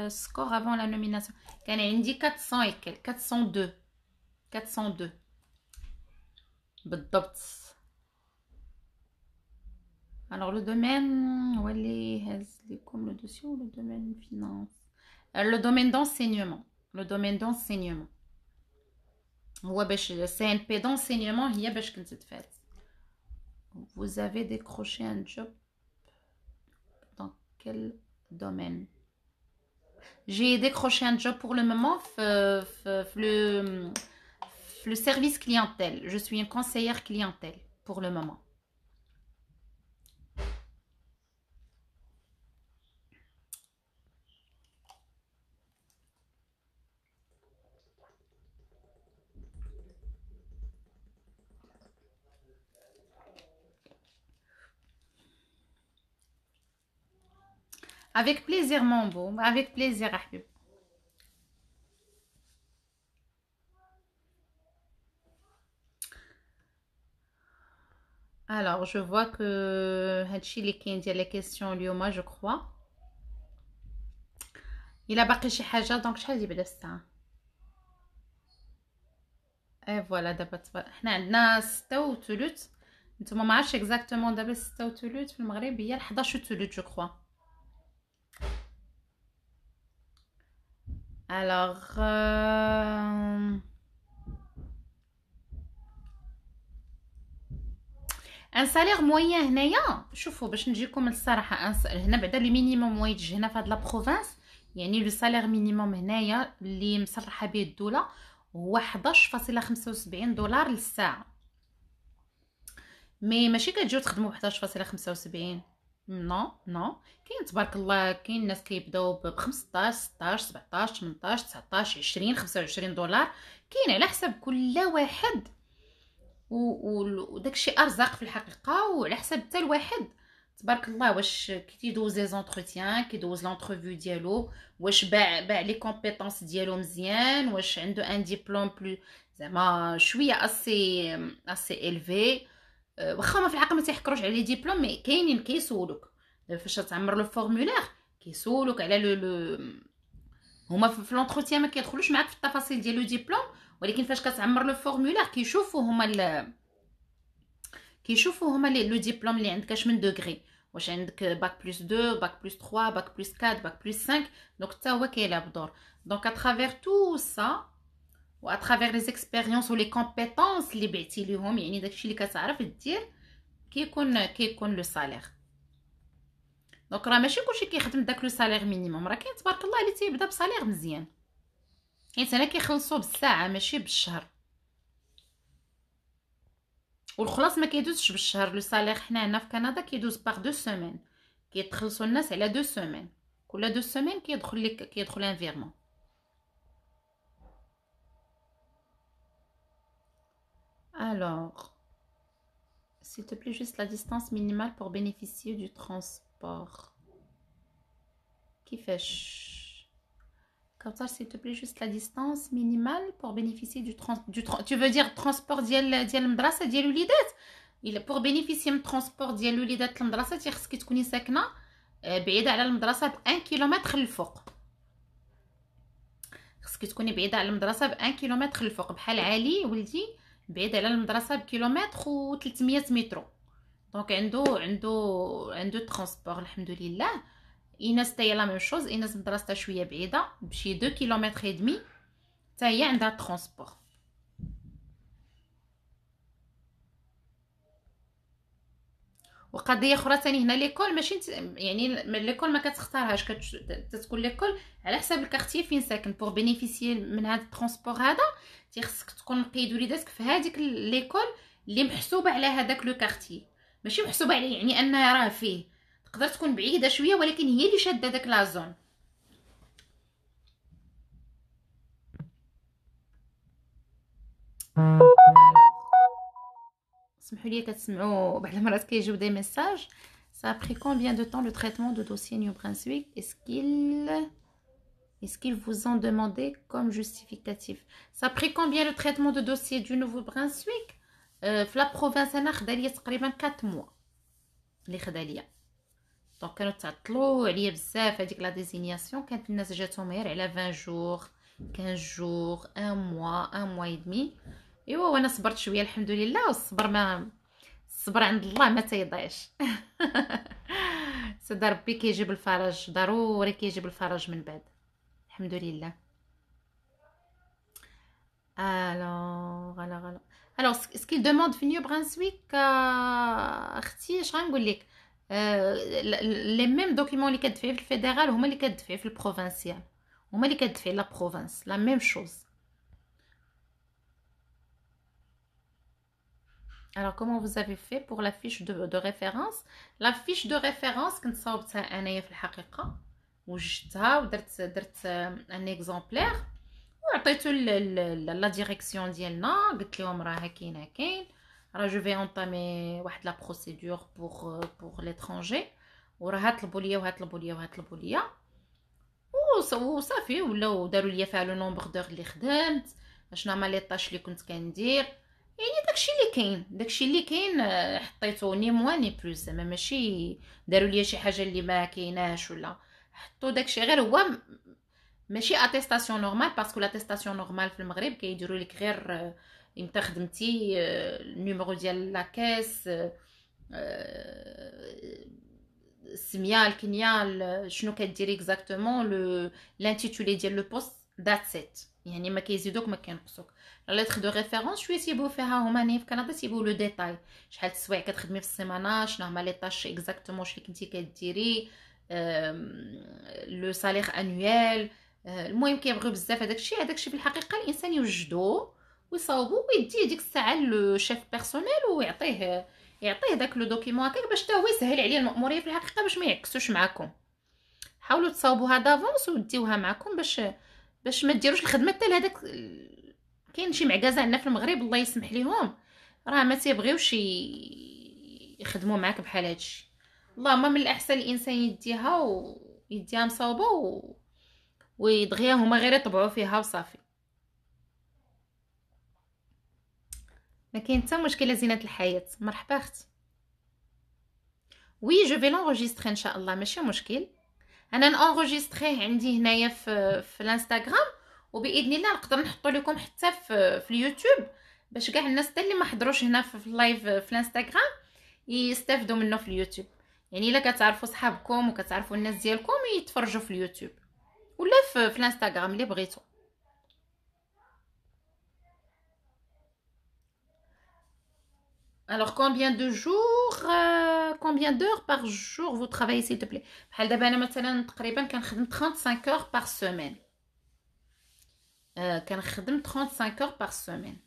[SPEAKER 1] سكور avant la nomination؟ كان عندي 400 et quelques 402 بالضبط. Alors le domaine هو اللي هاز لكم le dossier ou le domaine finance؟ le domaine d'enseignement. Le domaine d'enseignement هو باش CNP d'enseignement هي باش كنت تفات. Vous avez décroché un job dans quel domaine? J'ai décroché un job pour le moment le service clientèle. Je suis une conseillère clientèle pour le moment. Avec plaisir, mon beau. Avec plaisir, Ahbib. Alors, je vois que هادشي اللي كاين ديال les questions اليوم je crois. إلا باقي شي حاجة دونك شحال دابا الساعة؟ اي فوالا دابا حنا عندنا 6:03. نتوما ما عرفتش اكزاكتومون دابا 6:03 في المغرب هي 11:03 جو كخوا. Alors, ان سالير موين هنايا شوفوا باش نجيكم الصراحه هنا بعدا لو مينيموم ويج هنا في هاد لا بروفانس يعني لو سالير مينيموم هنايا اللي مصرحه به الدوله هو 11.75 دولار للساعه. مي ماشي كتجيو تخدموا ب 11.75 نو كاين تبارك الله كاين ناس كيبداو ب 15 16 17 18 19 20 25 دولار كاين على حسب كل واحد وداكشي ارزاق في الحقيقه وعلى حسب حتى الواحد تبارك الله واش كيدوز لي زونتروتيان كيدوز لونترفيو ديالو واش باع لي كومبيتونس ديالو مزيان واش عنده ان ديبلوم بلو زعما شويه اسي الفي واخا ما في الحقيقه ما تيحكروش على لي ديبلوم مي كاينين كيسولوك فاش تعمر لو فورمولير كيسولوك على لو هما في لونتروتيان ما كيدخلوش معاك في التفاصيل ديال لو ديبلوم ولكن فاش كتعمر لو فورمولير كيشوفوا هما لو ديبلوم اللي عندك اش من دوغري واش عندك باك بلس 2 باك بلس 3 باك بلس 4 باك بلس 5 دونك حتى هو كيلعب دور. دونك اترافير تو سا و اترافير لي زيكسبيريونس و لي كومبيتونس اللي بعتي ليهم يعني داكشي اللي كتعرف دير كيكون لو سالير. دونك راه ماشي كلشي كيخدم داك لو سالير مينيموم راه كاين تبارك الله اللي تيبدا بسالير مزيان حيت انا كيخلصوا بالساعه ماشي بالشهر والخلاص ما كيدوزش بالشهر. لو سالير حنا هنا في كندا كيدوز باغ 2 سيمين كيتخلصوا الناس على 2 سيمين كل 2 سيمين كيدخل ان فيرمون. Alors, s'il te plaît, juste la distance minimale pour bénéficier du transport. كيفاش كوثر s'il te plaît juste la distance minimale pour bénéficier du tu veux dire transport ديال المدرسه ديال الوليدات الا بوغ بينيفيسي من ترونسبور ديال الوليدات للمدرسه تيخصك تكوني ساكنه بعيده على المدرسه ب 1 كيلومتر الفوق. خصك تكوني بعيده على المدرسه ب 1 كيلومتر الفوق. بحال علي ولدي بعيد على المدرسه بكيلومتر و300 متر. دونك عنده ترونسبور الحمد لله. ايناس تاهي لا ميم شوز، ايناس مدرستها شويه بعيده بشي 2 كيلومتر et demi، حتى هي عندها ترونسبور. وقضيه اخرى ثاني هنا ليكول ماشي يعني ليكول ما كتختارهاش، كتكون ليكول على حساب الكارتيه فين ساكن. بوغ بينيفيسيي من هذا الترونسبور هذا تيخصك تكون مقيد وليداتك في هذيك ليكول اللي محسوبه على هذاك لو كارتيه، ماشي محسوبه عليه يعني انها راه فيه. تقدر تكون بعيده شويه ولكن هي اللي شاده داك لا زون. اسمحوا لي كتسمعوا بعض المرات كيجيو دي ميساج. Ça a pris combien de temps le traitement de dossier New Brunswick? Est-ce qu'ils vous ont demandé comme justificatif? Ça a pris combien le traitement de dossier du Nouveau-Brunswick? في la province انا خدا ليا تقريبا 4 mois اللي خدا ليا. دونك كانوا تعطلوا عليا بزاف هذيك لا ديزينياسيون. كانت الناس جاتهم غير على 20 جور 15 جور 1 mois 1 mois et demi. ايوا وانا صبرت شويه الحمد لله. والصبر الصبر عند الله ما تيضيعش. سيدي ربي كيجيب الفرج، ضروري كيجيب الفرج من بعد الحمد لله. alors ce qu'il demande في نيو برانسويك اختي اش غنقول لك، لي ميم دوكيمون اللي كتدفعي في الفيدرال هما اللي كتدفعي في البروفانسيال، هما اللي كتدفعي لا بروفانس لا ميم شوز. Alors, comment vous avez fait pour la fiche de référence? La fiche de référence كنت صاوبتها انايا في الحقيقه وجدتها درت ان اكزومبلير وعطيتو لا ديريكسيون ديالنا. قلت لهم راه كاين راه جو في انطامي واحد لا بروسيدور بور ليترونجي، وراه هطلبوا ليا وصافي. ولاو داروا ليا فيها لو نومبر دور اللي خدمت، شنو هما لي طاش اللي كنت كندير. يعني داكشي اللي كاين حطيتو ني موان ني بلوس. زعما ماشي داروا ليا شي حاجه اللي ما كايناش ولا حطوا داكشي. غير هو ماشي اتيستاسيون نورمال، باسكو لاتيستاسيون نورمال في المغرب كيديروا لك غير امتى خدمتي، النيميرو ديال لاكاس، السميه، الكنيه، شنو كديري اكزاكتومون، لانتيتولي ديال لو بوست، ذات سيت. يعني ما كيزيدوك ما كينقصوك. لا ليتر دو ريفيرونس شويه تيبو فيها هما هنا في كندا تيبو لو ديتاي، شحال السوايع كتخدمي في السيمانه، شنو هما لي طاش اكزاكتومون شنو كنتي كديري، لو سالير انويل. المهم كيبغيو بزاف هداكشي في الحقيقه الانسان يوجدو ويصاوبو ويدي ديك الساعه لو شيف بيرسونيل ويعطيه داك لو دوكيمون هكاك باش حتى هو يسهل عليه المأموريه في الحقيقه باش ما يعكسوش معاكم. حاولوا تصاوبوها دافونس وديوها معكم باش ما ديروش الخدمه حتى لهداك. كاين شي معكازه عندنا في المغرب الله يسمح ليهم راه ما تيبغيوش يخدموا معاك بحال هادشي. اللهم من الاحسن الانسان يديها مصاوبه ويدغيا هما غير يطبعوا فيها وصافي. ما كاين حتى مشكله زينه الحياه. مرحبا اختي. وي جو في لونجستري ان شاء الله ماشي مشكل. انا نونجستريه عندي هنايا في الانستغرام، وباذن الله نقدر نحطو لكم حتى في اليوتيوب باش كاع الناس حتى اللي ما حضروش هنا في اللايف في الانستغرام يستافدوا منه في اليوتيوب. يعني الا كتعرفوا صحابكم وكتعرفوا الناس ديالكم يتفرجوا في اليوتيوب ولا في الانستغرام اللي بغيتو. Alors combien d'heures par jour vous travaillez s'il te plaît? بحال دابا انا مثلا تقريبا كنخدم 35 heures par semaine. كنخدم 35 heures par semaine.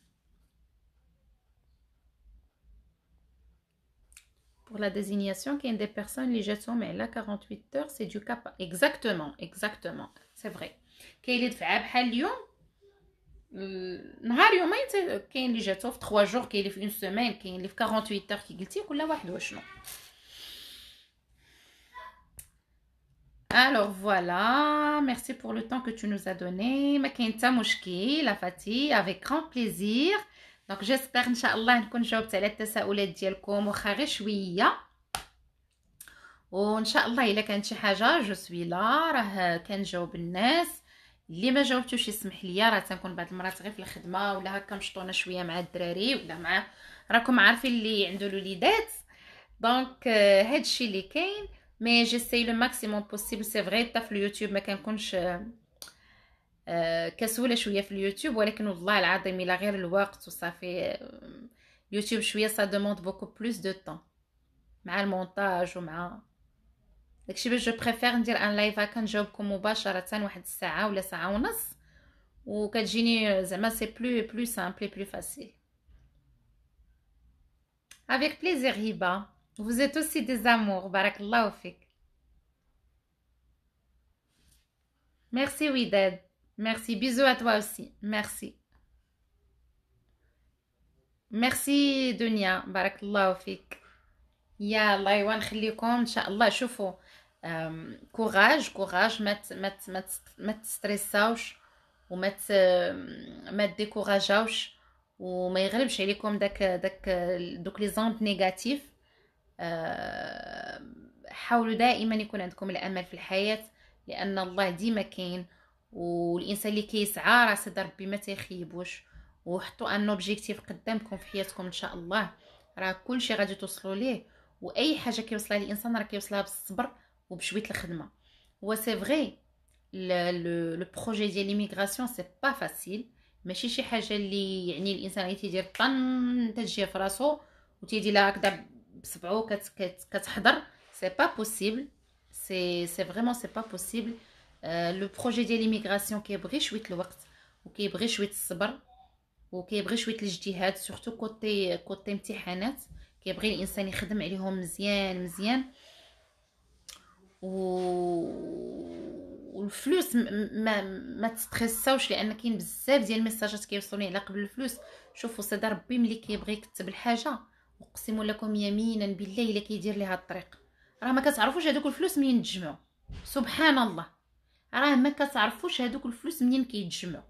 [SPEAKER 1] Pour la désignation, il y a des personnes اللي جاتهم على 48 heures, c'est du cas exactement, c'est vrai. كاين اللي دفعها بحال اليوم نهار يومين، كاين اللي جاتو في 3 jours، كاين اللي في 1 semaine، كاين اللي في 48 heures كي قلتي، كل واحد وشنو. Alors voilà, merci pour le temps que tu nous as donné. ما كاين حتى مشكل Fatih, avec grand plaisir. دونك جيسبر ان شاء الله نكون جاوبت على التساؤلات ديالكم واخا غير شويه. وان شاء الله الا كانت شي حاجه جو سوي لا راه كنجاوب الناس. اللي ما جاوبتوش يسمح لي، راه تنكون بعض المرات غير في الخدمه ولا هكا مشطونه شويه مع الدراري ولا مع راكم عارفين اللي عنده الوليدات. دونك هادشي اللي كاين. مي جيساي لو ماكسيموم بوسيبل. سي فري حتى في اليوتيوب ما كنكونش كسوله شويه في اليوتيوب، ولكن والله العظيم الا غير الوقت وصافي. اليوتيوب شويه سا دوموند بوكو بلوس دو طون مع المونتاج ومع داكشي. باش جو بريفير ندير ان لايف هكا نجاوبكم مباشره واحد الساعه ولا ساعه ونص، وكتجيني زعما سي بلو سامبل بلو فاسيل. avec plaisir هبه. vous êtes aussi des amours. بارك الله فيك. merci وداد. merci bisous à toi aussi. merci. merci دنيا بارك الله فيك. يلا ايوا نخليكم ان شاء الله. شوفوا كوراج ما تستريساوش وما ما ديكوراجاوش وما يغلبش عليكم دوك لي زوند نيجاتيف. حاولوا دائما يكون عندكم الامل في الحياه، لان الله ديما كاين، والانسان اللي كيسعى راه سيدي ربي ما تيخيبوش. وحطوا ان اوبجيكتيف قدامكم في حياتكم ان شاء الله، راه كلشي غادي توصلوا ليه. واي حاجه كيوصلها الانسان راه كيوصلها بالصبر وبشويه الخدمه. هو سي فري لو بروجي ديال ليميغراسيون سي با فاسيل، ماشي شي حاجه اللي يعني الانسان غير تيدير طن تجي في راسو وتيدي لها هكذا بصبعو كتحضر. سي با بوسيبل. سي فريمون سي با بوسيبل. لو بروجي ديال ليميغراسيون كيبغي شويه الوقت وكيبغي شويه الصبر وكيبغي شويه الاجتهاد، سورتو كوتي امتحانات كيبغي الانسان يخدم عليهم مزيان مزيان. والفلوس ما تستريساوش، لان كاين بزاف ديال الميساجات كيوصلوني على قبل الفلوس. شوفوا سيدي ربي ملي كيبغي يكتب الحاجه اقسم لكم يمينا بالله الا كيدير ليها الطريق، راه ما كتعرفوش هذوك الفلوس منين تجمعوا. سبحان الله، راه ما كتعرفوش هذوك الفلوس منين كيتجمعوا.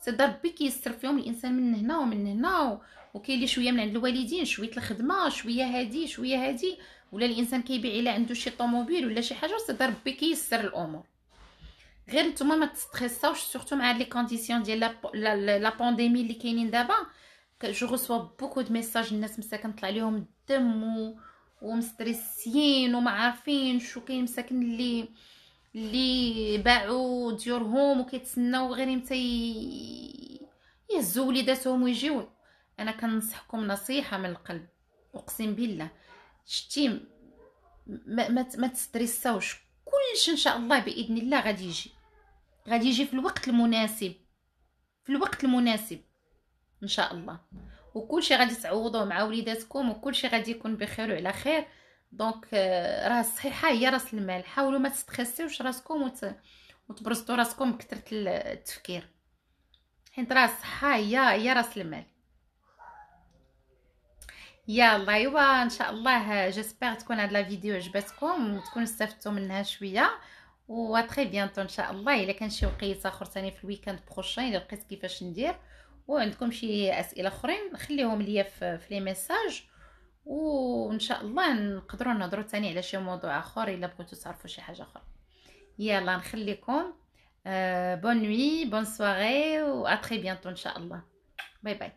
[SPEAKER 1] سيدي ربي كيسر فيهم الانسان من هنا ومن هنا، وكاين اللي شويه من عند الوالدين، شويه الخدمه، شويه هادي شويه هادي، ولا الانسان كيبيع الا عنده شي طوموبيل ولا شي حاجه. سيدي ربي كيسر الامور. غير نتوما ما تستريساوش، سورتو مع لي كونديسيون ديال لا بانديمي اللي كاينين دابا. جو ريسوا بوكو دو ميساج، الناس مساكن طلع لهم الدم ومستريسيين وما عارفين شو كاين. مساكن اللي باعوا ديورهم وكيتسناو غير متى يهزوا وليداتهم ويجيو. انا كنصحكم نصيحه من القلب اقسم بالله، شتي ما تستريساوش. كلشي ان شاء الله باذن الله غادي يجي في الوقت المناسب، في الوقت المناسب ان شاء الله. وكلشي غادي تعوضوه مع وليداتكم، وكلشي غادي يكون بخير وعلى خير. دونك راه الصحيحه هي راس المال. حاولوا ما تستريسيوش راسكم وتبرزطوا راسكم بكثره التفكير، حيت راه الصحه هي راس المال. يلا ايوا ان شاء الله جيسبر تكون هاد لا فيديو عجبتكم وتكونوا استفدتوا منها شويه. و تري بيانتو ان شاء الله. الا كان شي وقيته اخر ثاني في الويكاند بروشين الا لقيت كيفاش ندير وعندكم شي اسئله اخرين خليهم ليا في لي ميساج، وان شاء الله نقدروا نهضروا ثاني على شي موضوع اخر الا بغيتوا تعرفوا شي حاجه اخرى. يلا نخليكم. بون نوي بون سواري و ا تري بيانتو ان شاء الله. باي باي.